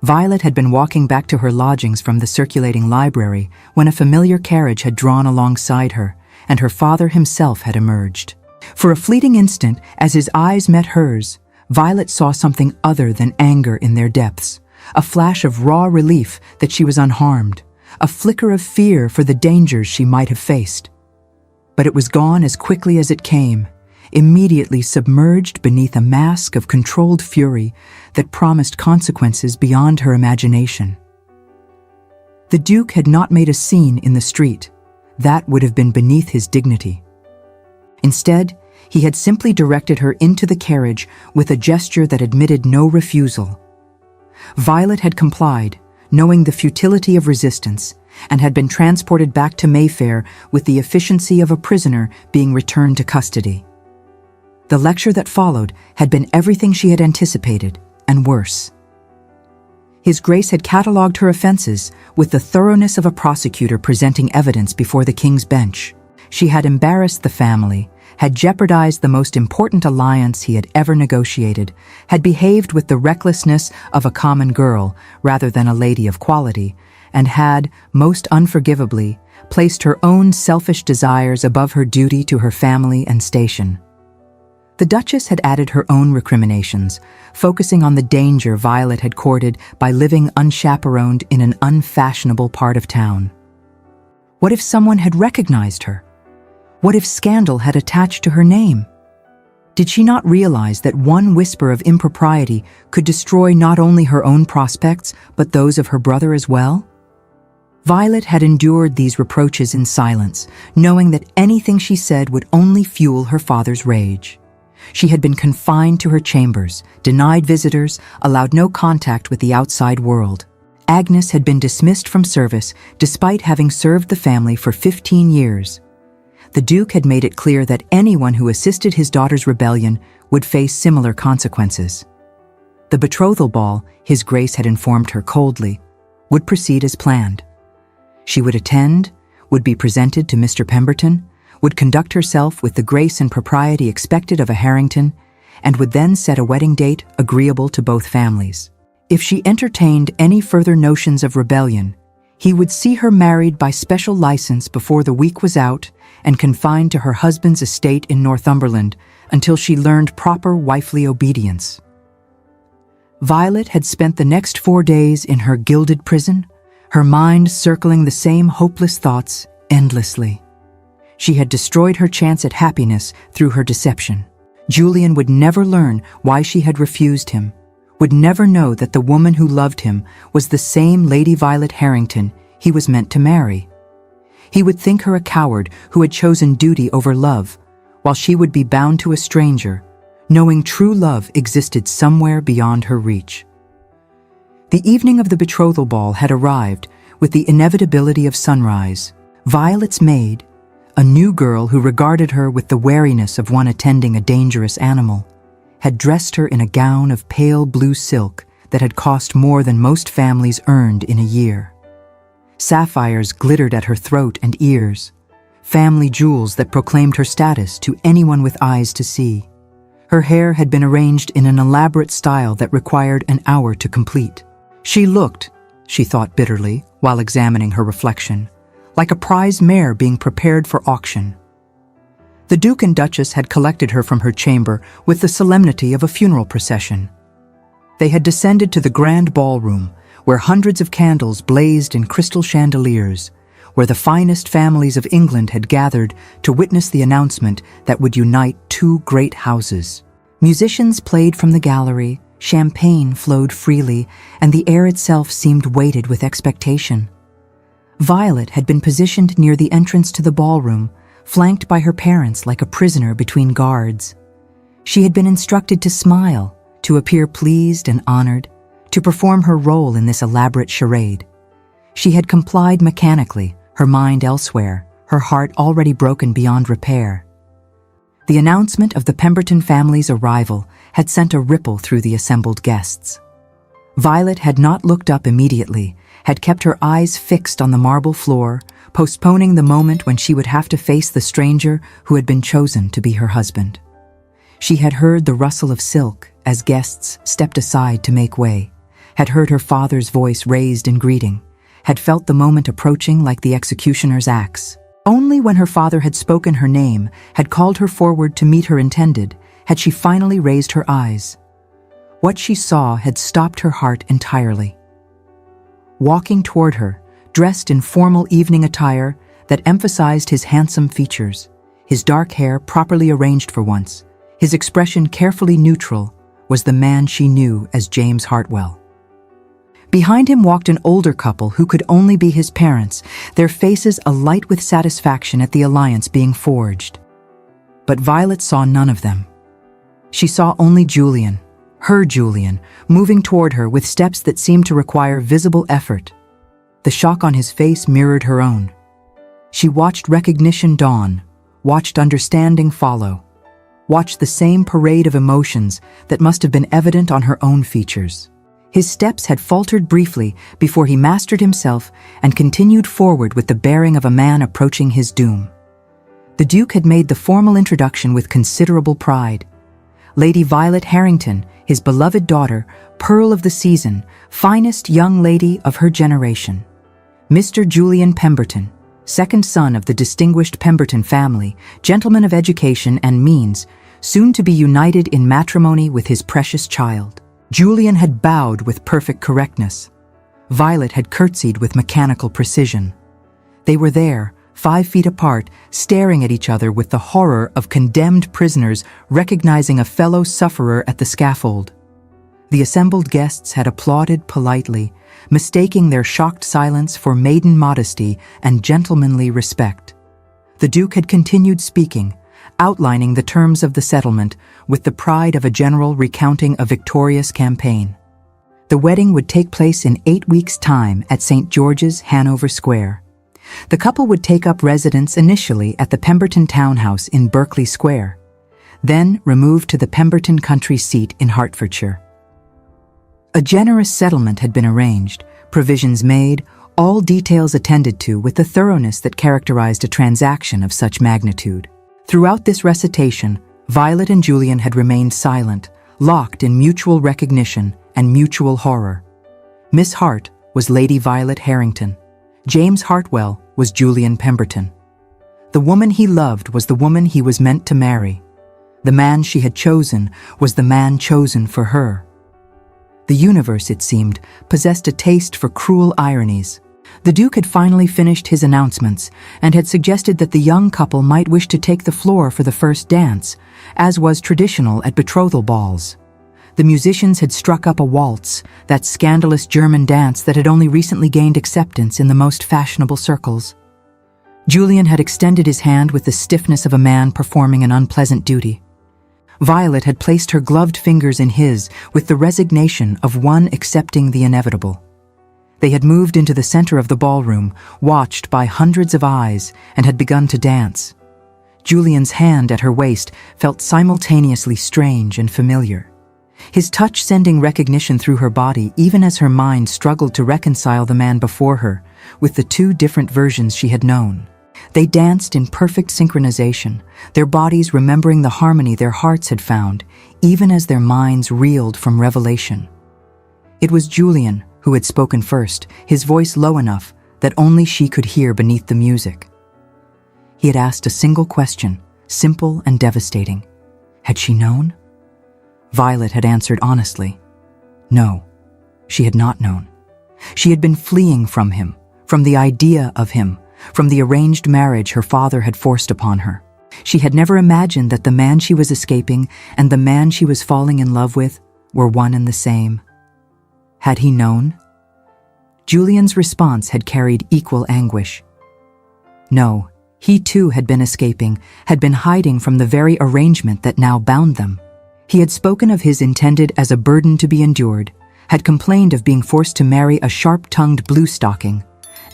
S1: Violet had been walking back to her lodgings from the circulating library when a familiar carriage had drawn alongside her, and her father himself had emerged. For a fleeting instant, as his eyes met hers, Violet saw something other than anger in their depths, a flash of raw relief that she was unharmed, a flicker of fear for the dangers she might have faced. But it was gone as quickly as it came, immediately submerged beneath a mask of controlled fury that promised consequences beyond her imagination. The Duke had not made a scene in the street. That would have been beneath his dignity. Instead, he had simply directed her into the carriage with a gesture that admitted no refusal. Violet had complied, knowing the futility of resistance, and had been transported back to Mayfair with the efficiency of a prisoner being returned to custody. The lecture that followed had been everything she had anticipated, and worse. His Grace had catalogued her offenses with the thoroughness of a prosecutor presenting evidence before the King's bench. She had embarrassed the family, had jeopardized the most important alliance he had ever negotiated, had behaved with the recklessness of a common girl rather than a lady of quality, and had, most unforgivably, placed her own selfish desires above her duty to her family and station. The Duchess had added her own recriminations, focusing on the danger Violet had courted by living unchaperoned in an unfashionable part of town. What if someone had recognized her? What if scandal had attached to her name? Did she not realize that one whisper of impropriety could destroy not only her own prospects, but those of her brother as well? Violet had endured these reproaches in silence, knowing that anything she said would only fuel her father's rage. She had been confined to her chambers, denied visitors, allowed no contact with the outside world. Agnes had been dismissed from service despite having served the family for 15 years. The Duke had made it clear that anyone who assisted his daughter's rebellion would face similar consequences. The betrothal ball, His Grace had informed her coldly, would proceed as planned. She would attend, would be presented to Mr. Pemberton, would conduct herself with the grace and propriety expected of a Harrington, and would then set a wedding date agreeable to both families. If she entertained any further notions of rebellion, he would see her married by special license before the week was out and confined to her husband's estate in Northumberland until she learned proper wifely obedience. Violet had spent the next 4 days in her gilded prison, her mind circling the same hopeless thoughts endlessly. She had destroyed her chance at happiness through her deception. Julian would never learn why she had refused him, would never know that the woman who loved him was the same Lady Violet Harrington he was meant to marry. He would think her a coward who had chosen duty over love, while she would be bound to a stranger, knowing true love existed somewhere beyond her reach. The evening of the betrothal ball had arrived with the inevitability of sunrise. Violet's maid, a new girl who regarded her with the wariness of one attending a dangerous animal, had dressed her in a gown of pale blue silk that had cost more than most families earned in a year. Sapphires glittered at her throat and ears, family jewels that proclaimed her status to anyone with eyes to see. Her hair had been arranged in an elaborate style that required an hour to complete. She looked, she thought bitterly, while examining her reflection, like a prize mare being prepared for auction. The Duke and Duchess had collected her from her chamber with the solemnity of a funeral procession. They had descended to the grand ballroom, where hundreds of candles blazed in crystal chandeliers, where the finest families of England had gathered to witness the announcement that would unite two great houses. Musicians played from the gallery, champagne flowed freely, and the air itself seemed weighted with expectation. Violet had been positioned near the entrance to the ballroom, flanked by her parents like a prisoner between guards. She had been instructed to smile, to appear pleased and honored, to perform her role in this elaborate charade. She had complied mechanically, her mind elsewhere, her heart already broken beyond repair. The announcement of the Pemberton family's arrival had sent a ripple through the assembled guests. Violet had not looked up immediately, had kept her eyes fixed on the marble floor, postponing the moment when she would have to face the stranger who had been chosen to be her husband. She had heard the rustle of silk as guests stepped aside to make way, had heard her father's voice raised in greeting, had felt the moment approaching like the executioner's axe. Only when her father had spoken her name, had called her forward to meet her intended, had she finally raised her eyes. What she saw had stopped her heart entirely. Walking toward her, dressed in formal evening attire that emphasized his handsome features, his dark hair properly arranged for once, his expression carefully neutral, was the man she knew as James Hartwell. Behind him walked an older couple who could only be his parents, their faces alight with satisfaction at the alliance being forged. But Violet saw none of them. She saw only Julian, her Julian, moving toward her with steps that seemed to require visible effort. The shock on his face mirrored her own. She watched recognition dawn, watched understanding follow, watched the same parade of emotions that must have been evident on her own features. His steps had faltered briefly before he mastered himself and continued forward with the bearing of a man approaching his doom. The Duke had made the formal introduction with considerable pride. Lady Violet Harrington, his beloved daughter, pearl of the season, finest young lady of her generation. Mr. Julian Pemberton, second son of the distinguished Pemberton family, gentleman of education and means, soon to be united in matrimony with his precious child. Julian had bowed with perfect correctness. Violet had curtsied with mechanical precision. They were there, 5 feet apart, staring at each other with the horror of condemned prisoners recognizing a fellow sufferer at the scaffold. The assembled guests had applauded politely, mistaking their shocked silence for maiden modesty and gentlemanly respect. The Duke had continued speaking, outlining the terms of the settlement with the pride of a general recounting a victorious campaign. The wedding would take place in 8 weeks' time at St. George's, Hanover Square. The couple would take up residence initially at the Pemberton Townhouse in Berkeley Square, then remove to the Pemberton country seat in Hertfordshire. A generous settlement had been arranged, provisions made, all details attended to with the thoroughness that characterized a transaction of such magnitude. Throughout this recitation, Violet and Julian had remained silent, locked in mutual recognition and mutual horror. Miss Hart was Lady Violet Harrington. James Hartwell was Julian Pemberton. The woman he loved was the woman he was meant to marry. The man she had chosen was the man chosen for her. The universe, it seemed, possessed a taste for cruel ironies. The Duke had finally finished his announcements and had suggested that the young couple might wish to take the floor for the first dance, as was traditional at betrothal balls. The musicians had struck up a waltz, that scandalous German dance that had only recently gained acceptance in the most fashionable circles. Julian had extended his hand with the stiffness of a man performing an unpleasant duty. Violet had placed her gloved fingers in his with the resignation of one accepting the inevitable. They had moved into the center of the ballroom, watched by hundreds of eyes, and had begun to dance. Julian's hand at her waist felt simultaneously strange and familiar, his touch sending recognition through her body even as her mind struggled to reconcile the man before her with the 2 different versions she had known. They danced in perfect synchronization, their bodies remembering the harmony their hearts had found, even as their minds reeled from revelation. It was Julian who had spoken first, his voice low enough that only she could hear beneath the music. He had asked a single question, simple and devastating. Had she known? Violet had answered honestly. No, she had not known. She had been fleeing from him, from the idea of him, from the arranged marriage her father had forced upon her. She had never imagined that the man she was escaping and the man she was falling in love with were one and the same. Had he known? Julian's response had carried equal anguish. No, he too had been escaping, had been hiding from the very arrangement that now bound them. He had spoken of his intended as a burden to be endured, had complained of being forced to marry a sharp-tongued blue-stocking,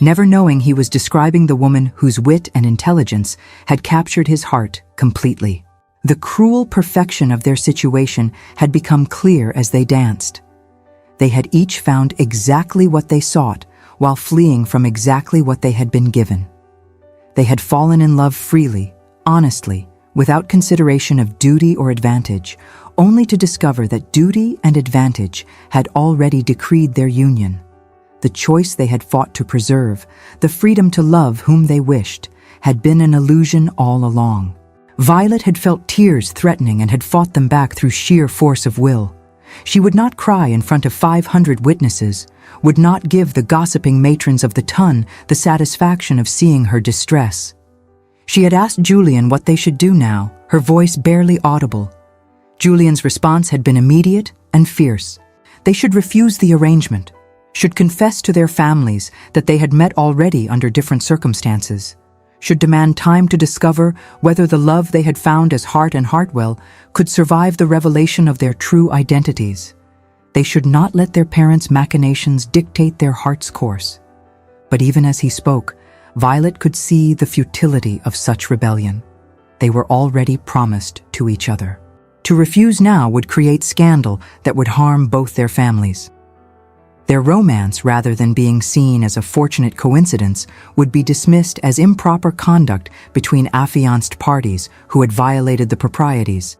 S1: never knowing he was describing the woman whose wit and intelligence had captured his heart completely. The cruel perfection of their situation had become clear as they danced. They had each found exactly what they sought while fleeing from exactly what they had been given. They had fallen in love freely, honestly, without consideration of duty or advantage, only to discover that duty and advantage had already decreed their union. The choice they had fought to preserve, the freedom to love whom they wished, had been an illusion all along. Violet had felt tears threatening and had fought them back through sheer force of will. She would not cry in front of 500 witnesses, would not give the gossiping matrons of the ton the satisfaction of seeing her distress. She had asked Julian what they should do now, her voice barely audible. Julian's response had been immediate and fierce. They should refuse the arrangement, should confess to their families that they had met already under different circumstances, should demand time to discover whether the love they had found as Hart and Hartwell could survive the revelation of their true identities. They should not let their parents' machinations dictate their heart's course. But even as he spoke, Violet could see the futility of such rebellion. They were already promised to each other. To refuse now would create scandal that would harm both their families. Their romance, rather than being seen as a fortunate coincidence, would be dismissed as improper conduct between affianced parties who had violated the proprieties.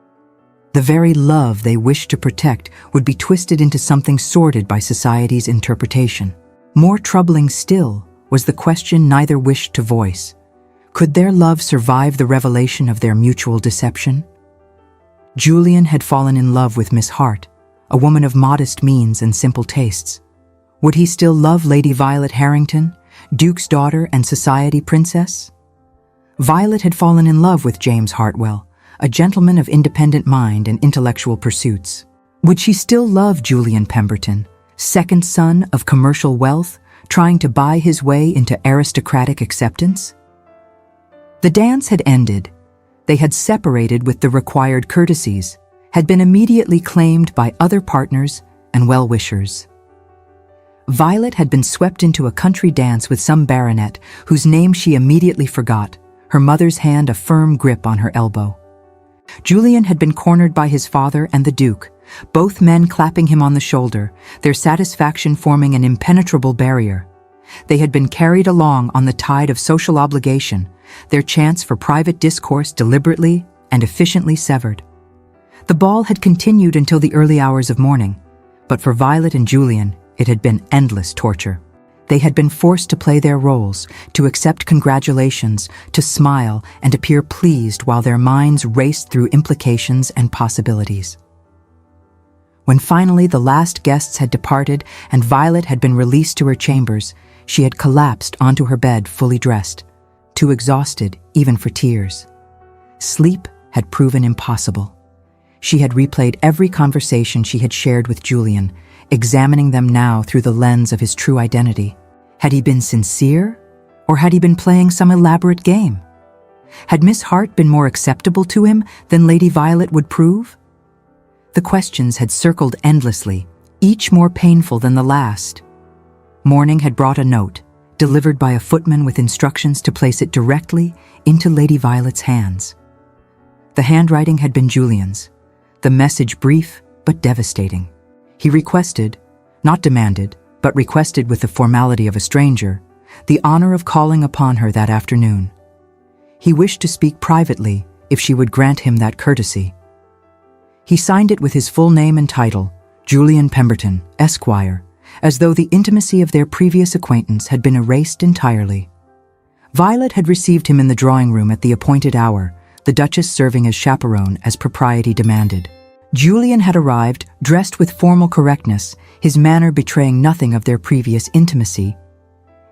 S1: The very love they wished to protect would be twisted into something sordid by society's interpretation. More troubling still was the question neither wished to voice. Could their love survive the revelation of their mutual deception? Julian had fallen in love with Miss Hart, a woman of modest means and simple tastes. Would he still love Lady Violet Harrington, Duke's daughter and society princess? Violet had fallen in love with James Hartwell, a gentleman of independent mind and intellectual pursuits. Would she still love Julian Pemberton, second son of commercial wealth, trying to buy his way into aristocratic acceptance? The dance had ended. They had separated with the required courtesies, had been immediately claimed by other partners and well-wishers. Violet had been swept into a country dance with some baronet whose name she immediately forgot, her mother's hand a firm grip on her elbow. Julian had been cornered by his father and the Duke, both men clapping him on the shoulder, their satisfaction forming an impenetrable barrier. They had been carried along on the tide of social obligation, their chance for private discourse deliberately and efficiently severed. The ball had continued until the early hours of morning, but for Violet and Julian, it had been endless torture. They had been forced to play their roles, to accept congratulations, to smile and appear pleased while their minds raced through implications and possibilities. When finally the last guests had departed and Violet had been released to her chambers, she had collapsed onto her bed fully dressed, too exhausted even for tears. Sleep had proven impossible. She had replayed every conversation she had shared with Julian, examining them now through the lens of his true identity. Had he been sincere, or had he been playing some elaborate game? Had Miss Hart been more acceptable to him than Lady Violet would prove? The questions had circled endlessly, each more painful than the last. Morning had brought a note, delivered by a footman with instructions to place it directly into Lady Violet's hands. The handwriting had been Julian's, the message brief but devastating. He requested, not demanded, but requested with the formality of a stranger, the honor of calling upon her that afternoon. He wished to speak privately if she would grant him that courtesy. He signed it with his full name and title, Julian Pemberton, Esquire, as though the intimacy of their previous acquaintance had been erased entirely. Violet had received him in the drawing room at the appointed hour, the Duchess serving as chaperone as propriety demanded. Julian had arrived, dressed with formal correctness, his manner betraying nothing of their previous intimacy.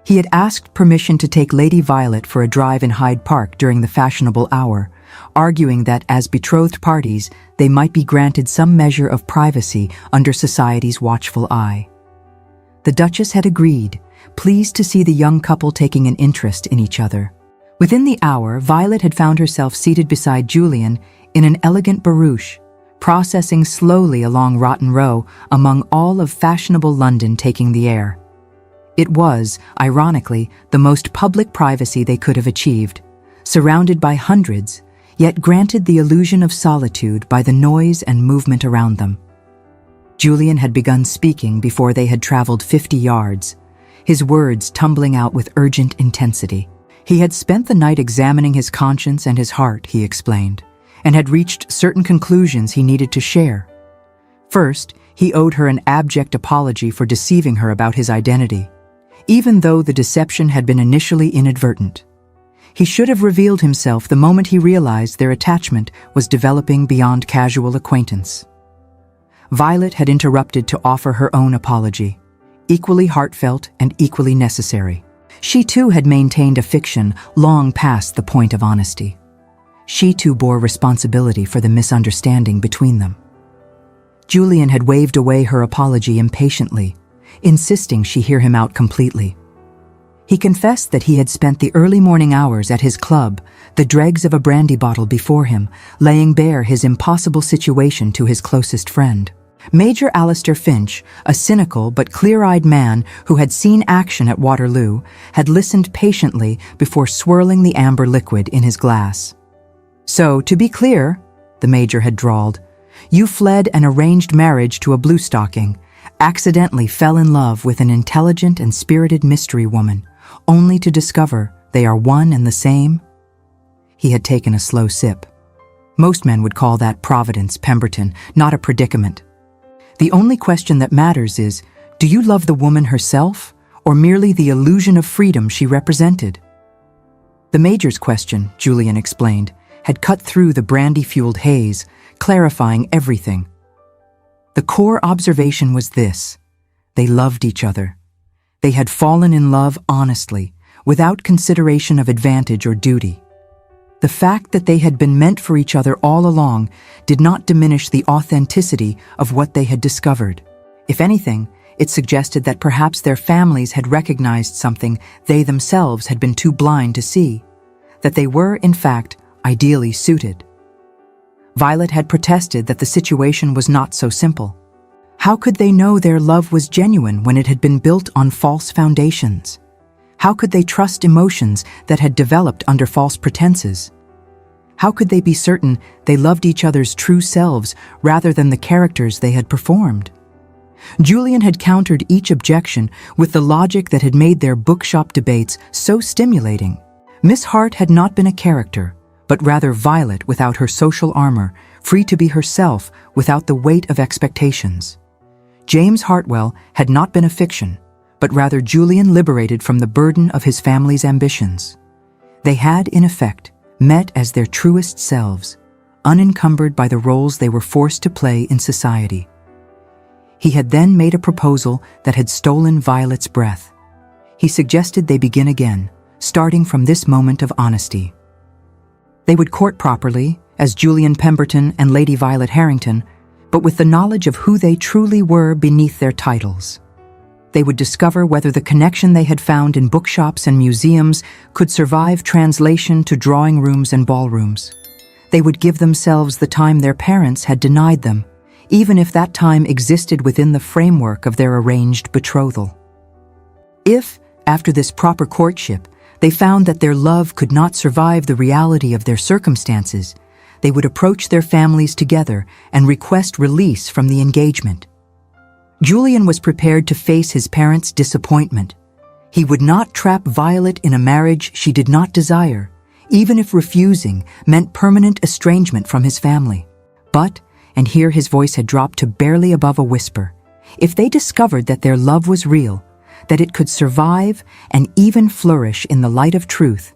S1: He had asked permission to take Lady Violet for a drive in Hyde Park during the fashionable hour, arguing that as betrothed parties, they might be granted some measure of privacy under society's watchful eye. The Duchess had agreed, pleased to see the young couple taking an interest in each other. Within the hour, Violet had found herself seated beside Julian in an elegant barouche, processing slowly along Rotten Row among all of fashionable London taking the air. It was, ironically, the most public privacy they could have achieved, surrounded by hundreds, yet granted the illusion of solitude by the noise and movement around them. Julian had begun speaking before they had traveled 50 yards, his words tumbling out with urgent intensity. He had spent the night examining his conscience and his heart, he explained, and had reached certain conclusions he needed to share. First, he owed her an abject apology for deceiving her about his identity, even though the deception had been initially inadvertent. He should have revealed himself the moment he realized their attachment was developing beyond casual acquaintance. Violet had interrupted to offer her own apology, equally heartfelt and equally necessary. She too had maintained a fiction long past the point of honesty. She too bore responsibility for the misunderstanding between them. Julian had waved away her apology impatiently, insisting she hear him out completely. He confessed that he had spent the early morning hours at his club, the dregs of a brandy bottle before him, laying bare his impossible situation to his closest friend. Major Alistair Finch, a cynical but clear-eyed man who had seen action at Waterloo, had listened patiently before swirling the amber liquid in his glass. "So, to be clear," the Major had drawled, "you fled an arranged marriage to a bluestocking, accidentally fell in love with an intelligent and spirited mystery woman, only to discover they are one and the same? He had taken a slow sip. Most men would call that Providence, Pemberton, not a predicament. The only question that matters is, do you love the woman herself, or merely the illusion of freedom she represented? The Major's question, Julian explained, had cut through the brandy-fueled haze, clarifying everything. The core observation was this: they loved each other. They had fallen in love honestly, without consideration of advantage or duty. The fact that they had been meant for each other all along did not diminish the authenticity of what they had discovered. If anything, it suggested that perhaps their families had recognized something they themselves had been too blind to see, that they were, in fact, ideally suited. Violet had protested that the situation was not so simple. How could they know their love was genuine when it had been built on false foundations? How could they trust emotions that had developed under false pretenses? How could they be certain they loved each other's true selves rather than the characters they had performed? Julian had countered each objection with the logic that had made their bookshop debates so stimulating. Miss Hart had not been a character, but rather Violet without her social armor, free to be herself without the weight of expectations. James Hartwell had not been a fiction, but rather Julian liberated from the burden of his family's ambitions. They had, in effect, met as their truest selves, unencumbered by the roles they were forced to play in society. He had then made a proposal that had stolen Violet's breath. He suggested they begin again, starting from this moment of honesty. They would court properly, as Julian Pemberton and Lady Violet Harrington, but with the knowledge of who they truly were beneath their titles. They would discover whether the connection they had found in bookshops and museums could survive translation to drawing rooms and ballrooms. They would give themselves the time their parents had denied them, even if that time existed within the framework of their arranged betrothal. If, after this proper courtship, they found that their love could not survive the reality of their circumstances, they would approach their families together and request release from the engagement. Julian was prepared to face his parents' disappointment. He would not trap Violet in a marriage she did not desire, even if refusing meant permanent estrangement from his family. But, and here his voice had dropped to barely above a whisper, if they discovered that their love was real, that it could survive and even flourish in the light of truth,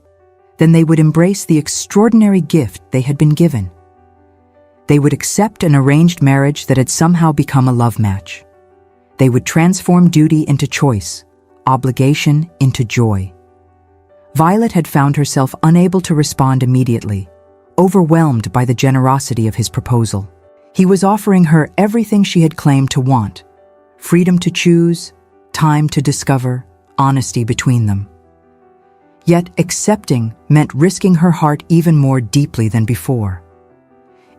S1: then they would embrace the extraordinary gift they had been given. They would accept an arranged marriage that had somehow become a love match. They would transform duty into choice, obligation into joy. Violet had found herself unable to respond immediately, overwhelmed by the generosity of his proposal. He was offering her everything she had claimed to want: freedom to choose, time to discover, honesty between them. Yet accepting meant risking her heart even more deeply than before.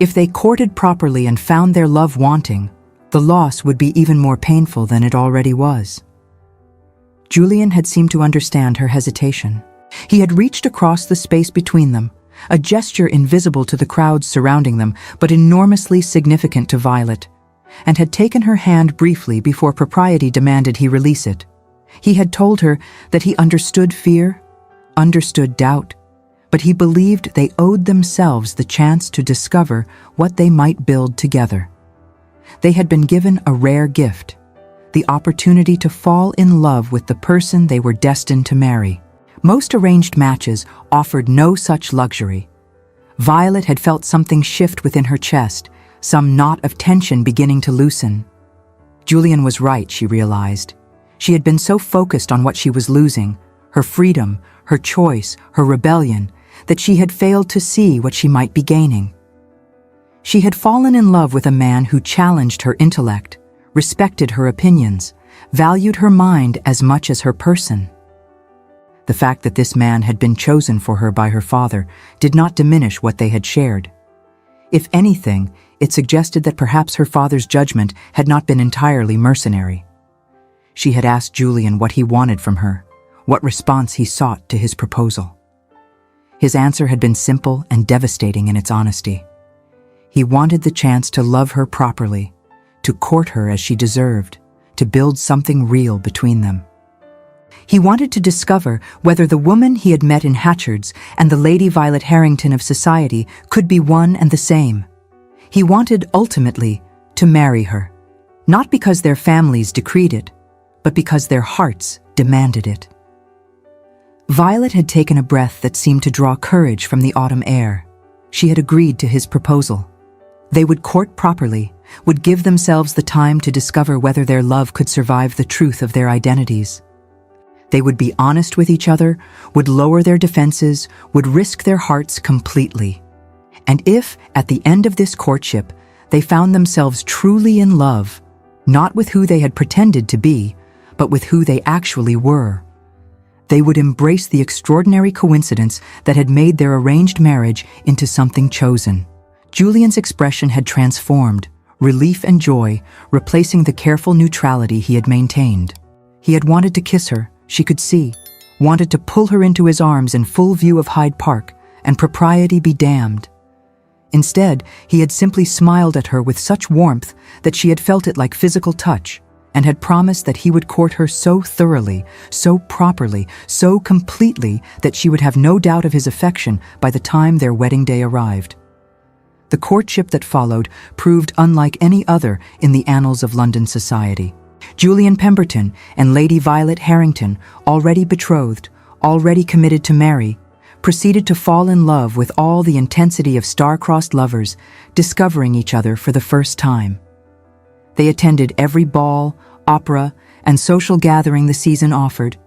S1: If they courted properly and found their love wanting, the loss would be even more painful than it already was. Julian had seemed to understand her hesitation. He had reached across the space between them, a gesture invisible to the crowds surrounding them, but enormously significant to Violet, and had taken her hand briefly before propriety demanded he release it. He had told her that he understood fear, understood doubt, but he believed they owed themselves the chance to discover what they might build together. They had been given a rare gift, the opportunity to fall in love with the person they were destined to marry. Most arranged matches offered no such luxury. Violet had felt something shift within her chest, some knot of tension beginning to loosen. Julian was right, she realized. She had been so focused on what she was losing, her freedom, her choice, her rebellion, that she had failed to see what she might be gaining. She had fallen in love with a man who challenged her intellect, respected her opinions, valued her mind as much as her person. The fact that this man had been chosen for her by her father did not diminish what they had shared. If anything, it suggested that perhaps her father's judgment had not been entirely mercenary. She had asked Julian what he wanted from her, what response he sought to his proposal. His answer had been simple and devastating in its honesty. He wanted the chance to love her properly, to court her as she deserved, to build something real between them. He wanted to discover whether the woman he had met in Hatchards and the Lady Violet Harrington of society could be one and the same. He wanted, ultimately, to marry her, not because their families decreed it, but because their hearts demanded it. Violet had taken a breath that seemed to draw courage from the autumn air. She had agreed to his proposal. They would court properly, would give themselves the time to discover whether their love could survive the truth of their identities. They would be honest with each other, would lower their defenses, would risk their hearts completely. And if, at the end of this courtship, they found themselves truly in love, not with who they had pretended to be, but with who they actually were, they would embrace the extraordinary coincidence that had made their arranged marriage into something chosen. Julian's expression had transformed, relief and joy replacing the careful neutrality he had maintained. He had wanted to kiss her, she could see, wanted to pull her into his arms in full view of Hyde Park, and propriety be damned. Instead, he had simply smiled at her with such warmth that she had felt it like physical touch, and had promised that he would court her so thoroughly, so properly, so completely that she would have no doubt of his affection by the time their wedding day arrived. The courtship that followed proved unlike any other in the annals of London society. Julian Pemberton and Lady Violet Harrington, already betrothed, already committed to marry, proceeded to fall in love with all the intensity of star-crossed lovers, discovering each other for the first time. They attended every ball, opera, and social gathering the season offered,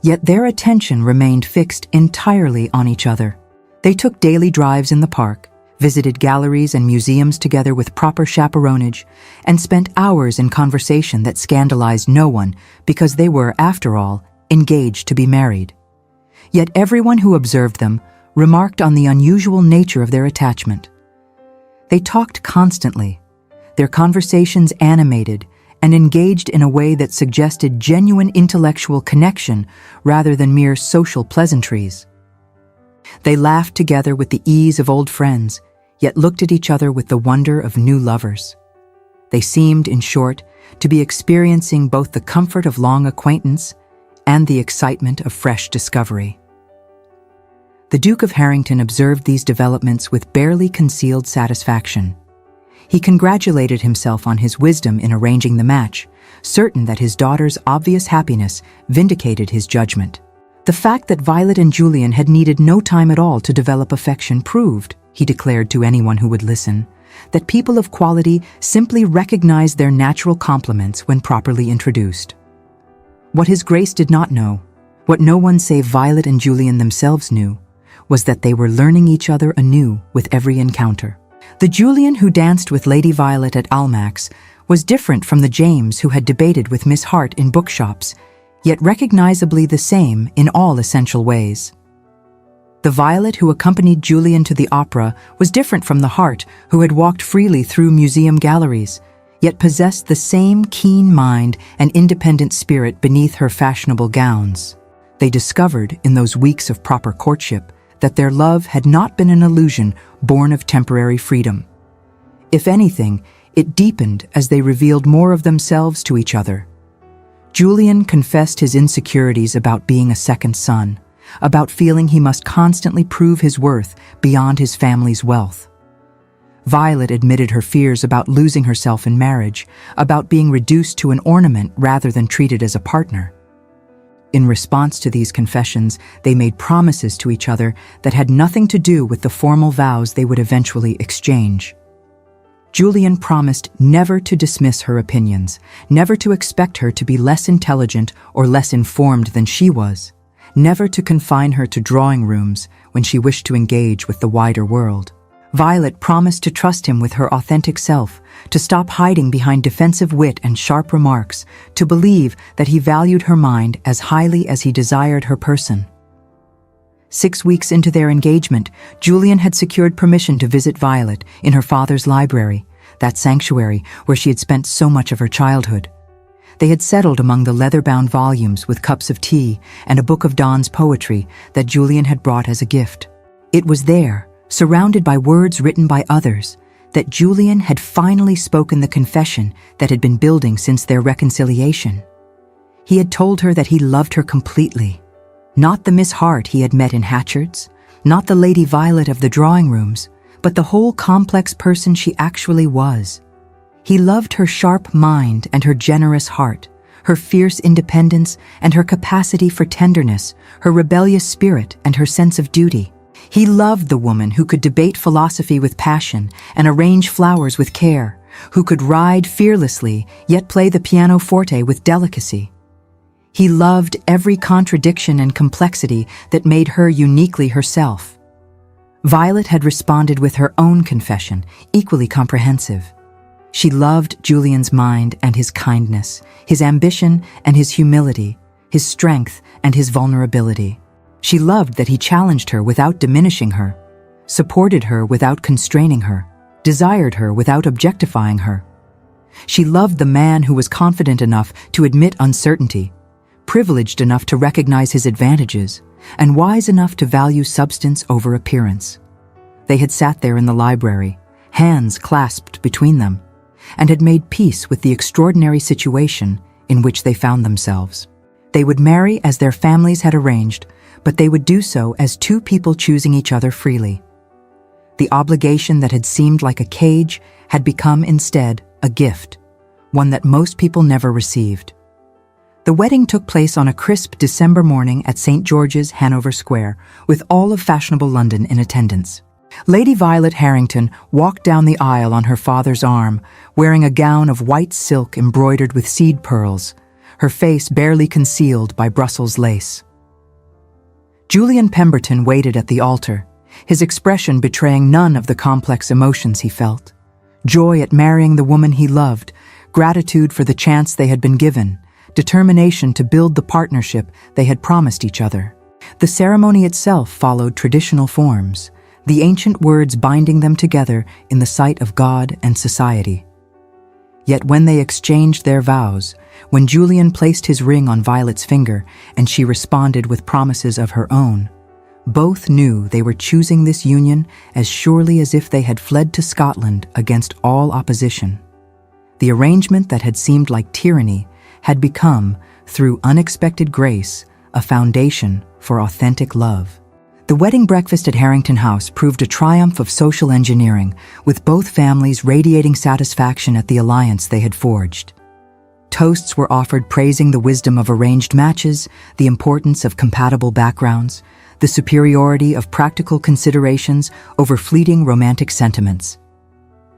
S1: yet their attention remained fixed entirely on each other. They took daily drives in the park, visited galleries and museums together with proper chaperonage, and spent hours in conversation that scandalized no one because they were, after all, engaged to be married. Yet everyone who observed them remarked on the unusual nature of their attachment. They talked constantly, their conversations animated and engaged in a way that suggested genuine intellectual connection rather than mere social pleasantries. They laughed together with the ease of old friends, yet looked at each other with the wonder of new lovers. They seemed, in short, to be experiencing both the comfort of long acquaintance and the excitement of fresh discovery. The Duke of Harrington observed these developments with barely concealed satisfaction. He congratulated himself on his wisdom in arranging the match, certain that his daughter's obvious happiness vindicated his judgment. The fact that Violet and Julian had needed no time at all to develop affection proved, he declared to anyone who would listen, that people of quality simply recognized their natural complements when properly introduced. What His Grace did not know, what no one save Violet and Julian themselves knew, was that they were learning each other anew with every encounter. The Julian who danced with Lady Violet at Almack's was different from the James who had debated with Miss Hart in bookshops, yet recognizably the same in all essential ways. The Violet who accompanied Julian to the opera was different from the Hart who had walked freely through museum galleries, yet possessed the same keen mind and independent spirit beneath her fashionable gowns. They discovered, in those weeks of proper courtship, that their love had not been an illusion born of temporary freedom. If anything, it deepened as they revealed more of themselves to each other. Julian confessed his insecurities about being a second son, about feeling he must constantly prove his worth beyond his family's wealth. Violet admitted her fears about losing herself in marriage, about being reduced to an ornament rather than treated as a partner. In response to these confessions, they made promises to each other that had nothing to do with the formal vows they would eventually exchange. Julian promised never to dismiss her opinions, never to expect her to be less intelligent or less informed than she was, never to confine her to drawing rooms when she wished to engage with the wider world. Violet promised to trust him with her authentic self, to stop hiding behind defensive wit and sharp remarks, to believe that he valued her mind as highly as he desired her person. 6 weeks into their engagement, Julian had secured permission to visit Violet in her father's library, that sanctuary where she had spent so much of her childhood. They had settled among the leather-bound volumes with cups of tea and a book of Donne's poetry that Julian had brought as a gift. It was there, surrounded by words written by others, that Julian had finally spoken the confession that had been building since their reconciliation. He had told her that he loved her completely, not the Miss Hart he had met in Hatchard's, not the Lady Violet of the drawing rooms, but the whole complex person she actually was. He loved her sharp mind and her generous heart, her fierce independence and her capacity for tenderness, her rebellious spirit and her sense of duty. He loved the woman who could debate philosophy with passion and arrange flowers with care, who could ride fearlessly yet play the pianoforte with delicacy. He loved every contradiction and complexity that made her uniquely herself. Violet had responded with her own confession, equally comprehensive. She loved Julian's mind and his kindness, his ambition and his humility, his strength and his vulnerability. She loved that he challenged her without diminishing her, supported her without constraining her, desired her without objectifying her. She loved the man who was confident enough to admit uncertainty, privileged enough to recognize his advantages, and wise enough to value substance over appearance. They had sat there in the library, hands clasped between them, and had made peace with the extraordinary situation in which they found themselves. They would marry as their families had arranged, but they would do so as two people choosing each other freely. The obligation that had seemed like a cage had become instead a gift, one that most people never received. The wedding took place on a crisp December morning at St. George's, Hanover Square, with all of fashionable London in attendance. Lady Violet Harrington walked down the aisle on her father's arm, wearing a gown of white silk embroidered with seed pearls, her face barely concealed by Brussels lace. Julian Pemberton waited at the altar, his expression betraying none of the complex emotions he felt. Joy at marrying the woman he loved, gratitude for the chance they had been given, determination to build the partnership they had promised each other. The ceremony itself followed traditional forms, the ancient words binding them together in the sight of God and society. Yet when they exchanged their vows, when Julian placed his ring on Violet's finger and she responded with promises of her own, both knew they were choosing this union as surely as if they had fled to Scotland against all opposition. The arrangement that had seemed like tyranny had become, through unexpected grace, a foundation for authentic love. The wedding breakfast at Harrington House proved a triumph of social engineering, with both families radiating satisfaction at the alliance they had forged. Toasts were offered praising the wisdom of arranged matches, the importance of compatible backgrounds, the superiority of practical considerations over fleeting romantic sentiments.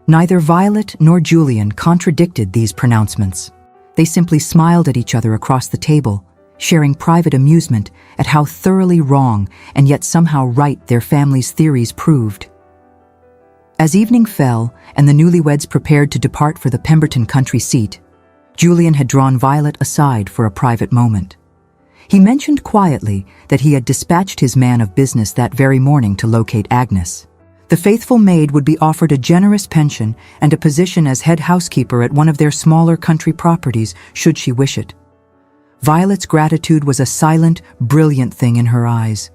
S1: Neither Violet nor Julian contradicted these pronouncements. They simply smiled at each other across the table, sharing private amusement at how thoroughly wrong and yet somehow right their family's theories proved. As evening fell and the newlyweds prepared to depart for the Pemberton country seat, Julian had drawn Violet aside for a private moment. He mentioned quietly that he had dispatched his man of business that very morning to locate Agnes. The faithful maid would be offered a generous pension and a position as head housekeeper at one of their smaller country properties, should she wish it. Violet's gratitude was a silent, brilliant thing in her eyes.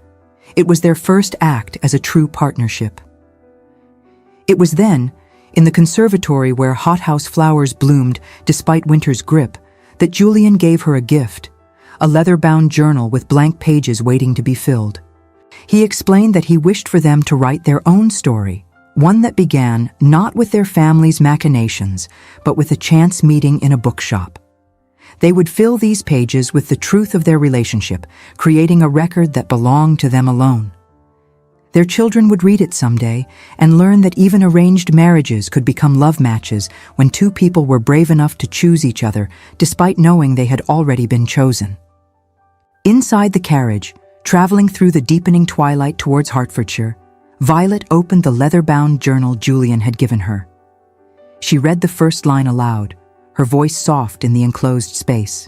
S1: It was their first act as a true partnership. It was then, in the conservatory where hothouse flowers bloomed despite winter's grip, that Julian gave her a gift, a leather-bound journal with blank pages waiting to be filled. He explained that he wished for them to write their own story, one that began not with their family's machinations, but with a chance meeting in a bookshop. They would fill these pages with the truth of their relationship, creating a record that belonged to them alone. Their children would read it someday and learn that even arranged marriages could become love matches when two people were brave enough to choose each other despite knowing they had already been chosen. Inside the carriage, traveling through the deepening twilight towards Hertfordshire, Violet opened the leather-bound journal Julian had given her. She read the first line aloud, her voice soft in the enclosed space.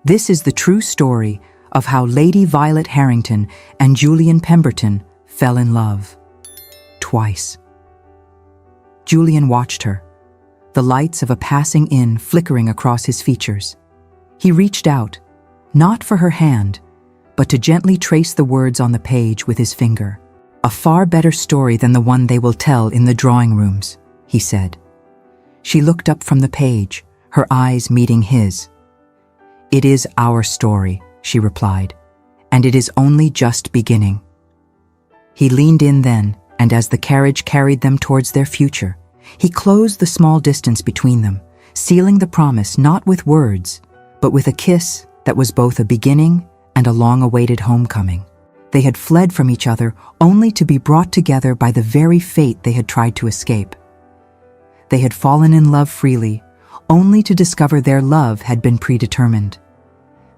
S1: "This is the true story of how Lady Violet Harrington and Julian Pemberton fell in love. Twice." Julian watched her, the lights of a passing inn flickering across his features. He reached out, not for her hand, but to gently trace the words on the page with his finger. "A far better story than the one they will tell in the drawing rooms," he said. She looked up from the page, her eyes meeting his. "It is our story," she replied, "and it is only just beginning." He leaned in then, and as the carriage carried them towards their future, he closed the small distance between them, sealing the promise not with words, but with a kiss that was both a beginning and a long-awaited homecoming. They had fled from each other only to be brought together by the very fate they had tried to escape. They had fallen in love freely, only to discover their love had been predetermined.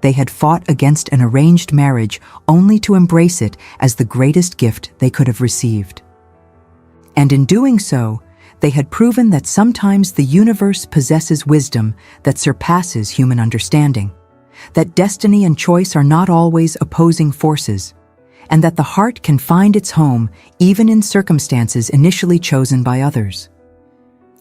S1: They had fought against an arranged marriage only to embrace it as the greatest gift they could have received. And in doing so, they had proven that sometimes the universe possesses wisdom that surpasses human understanding, that destiny and choice are not always opposing forces, and that the heart can find its home even in circumstances initially chosen by others.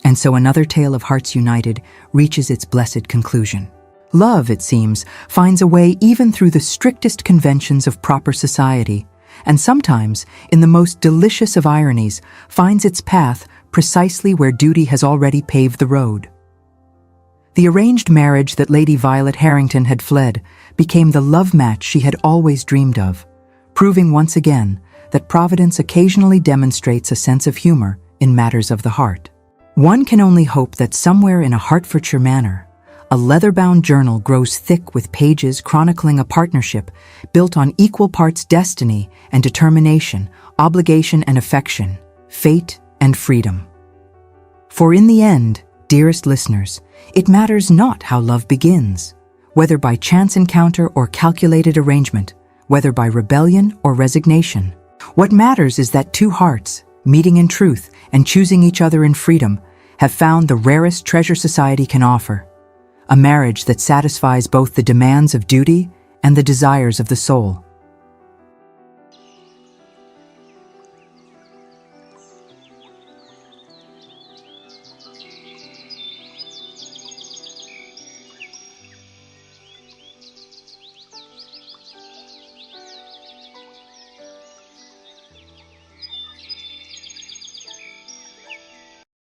S1: And so another tale of hearts united reaches its blessed conclusion. Love, it seems, finds a way even through the strictest conventions of proper society, and sometimes, in the most delicious of ironies, finds its path precisely where duty has already paved the road. The arranged marriage that Lady Violet Harrington had fled became the love match she had always dreamed of, proving once again that Providence occasionally demonstrates a sense of humor in matters of the heart. One can only hope that somewhere in a Hertfordshire manor, a leather-bound journal grows thick with pages chronicling a partnership built on equal parts destiny and determination, obligation and affection, fate and freedom. For in the end, dearest listeners, it matters not how love begins, whether by chance encounter or calculated arrangement, whether by rebellion or resignation. What matters is that two hearts, meeting in truth and choosing each other in freedom, have found the rarest treasure society can offer, a marriage that satisfies both the demands of duty and the desires of the soul.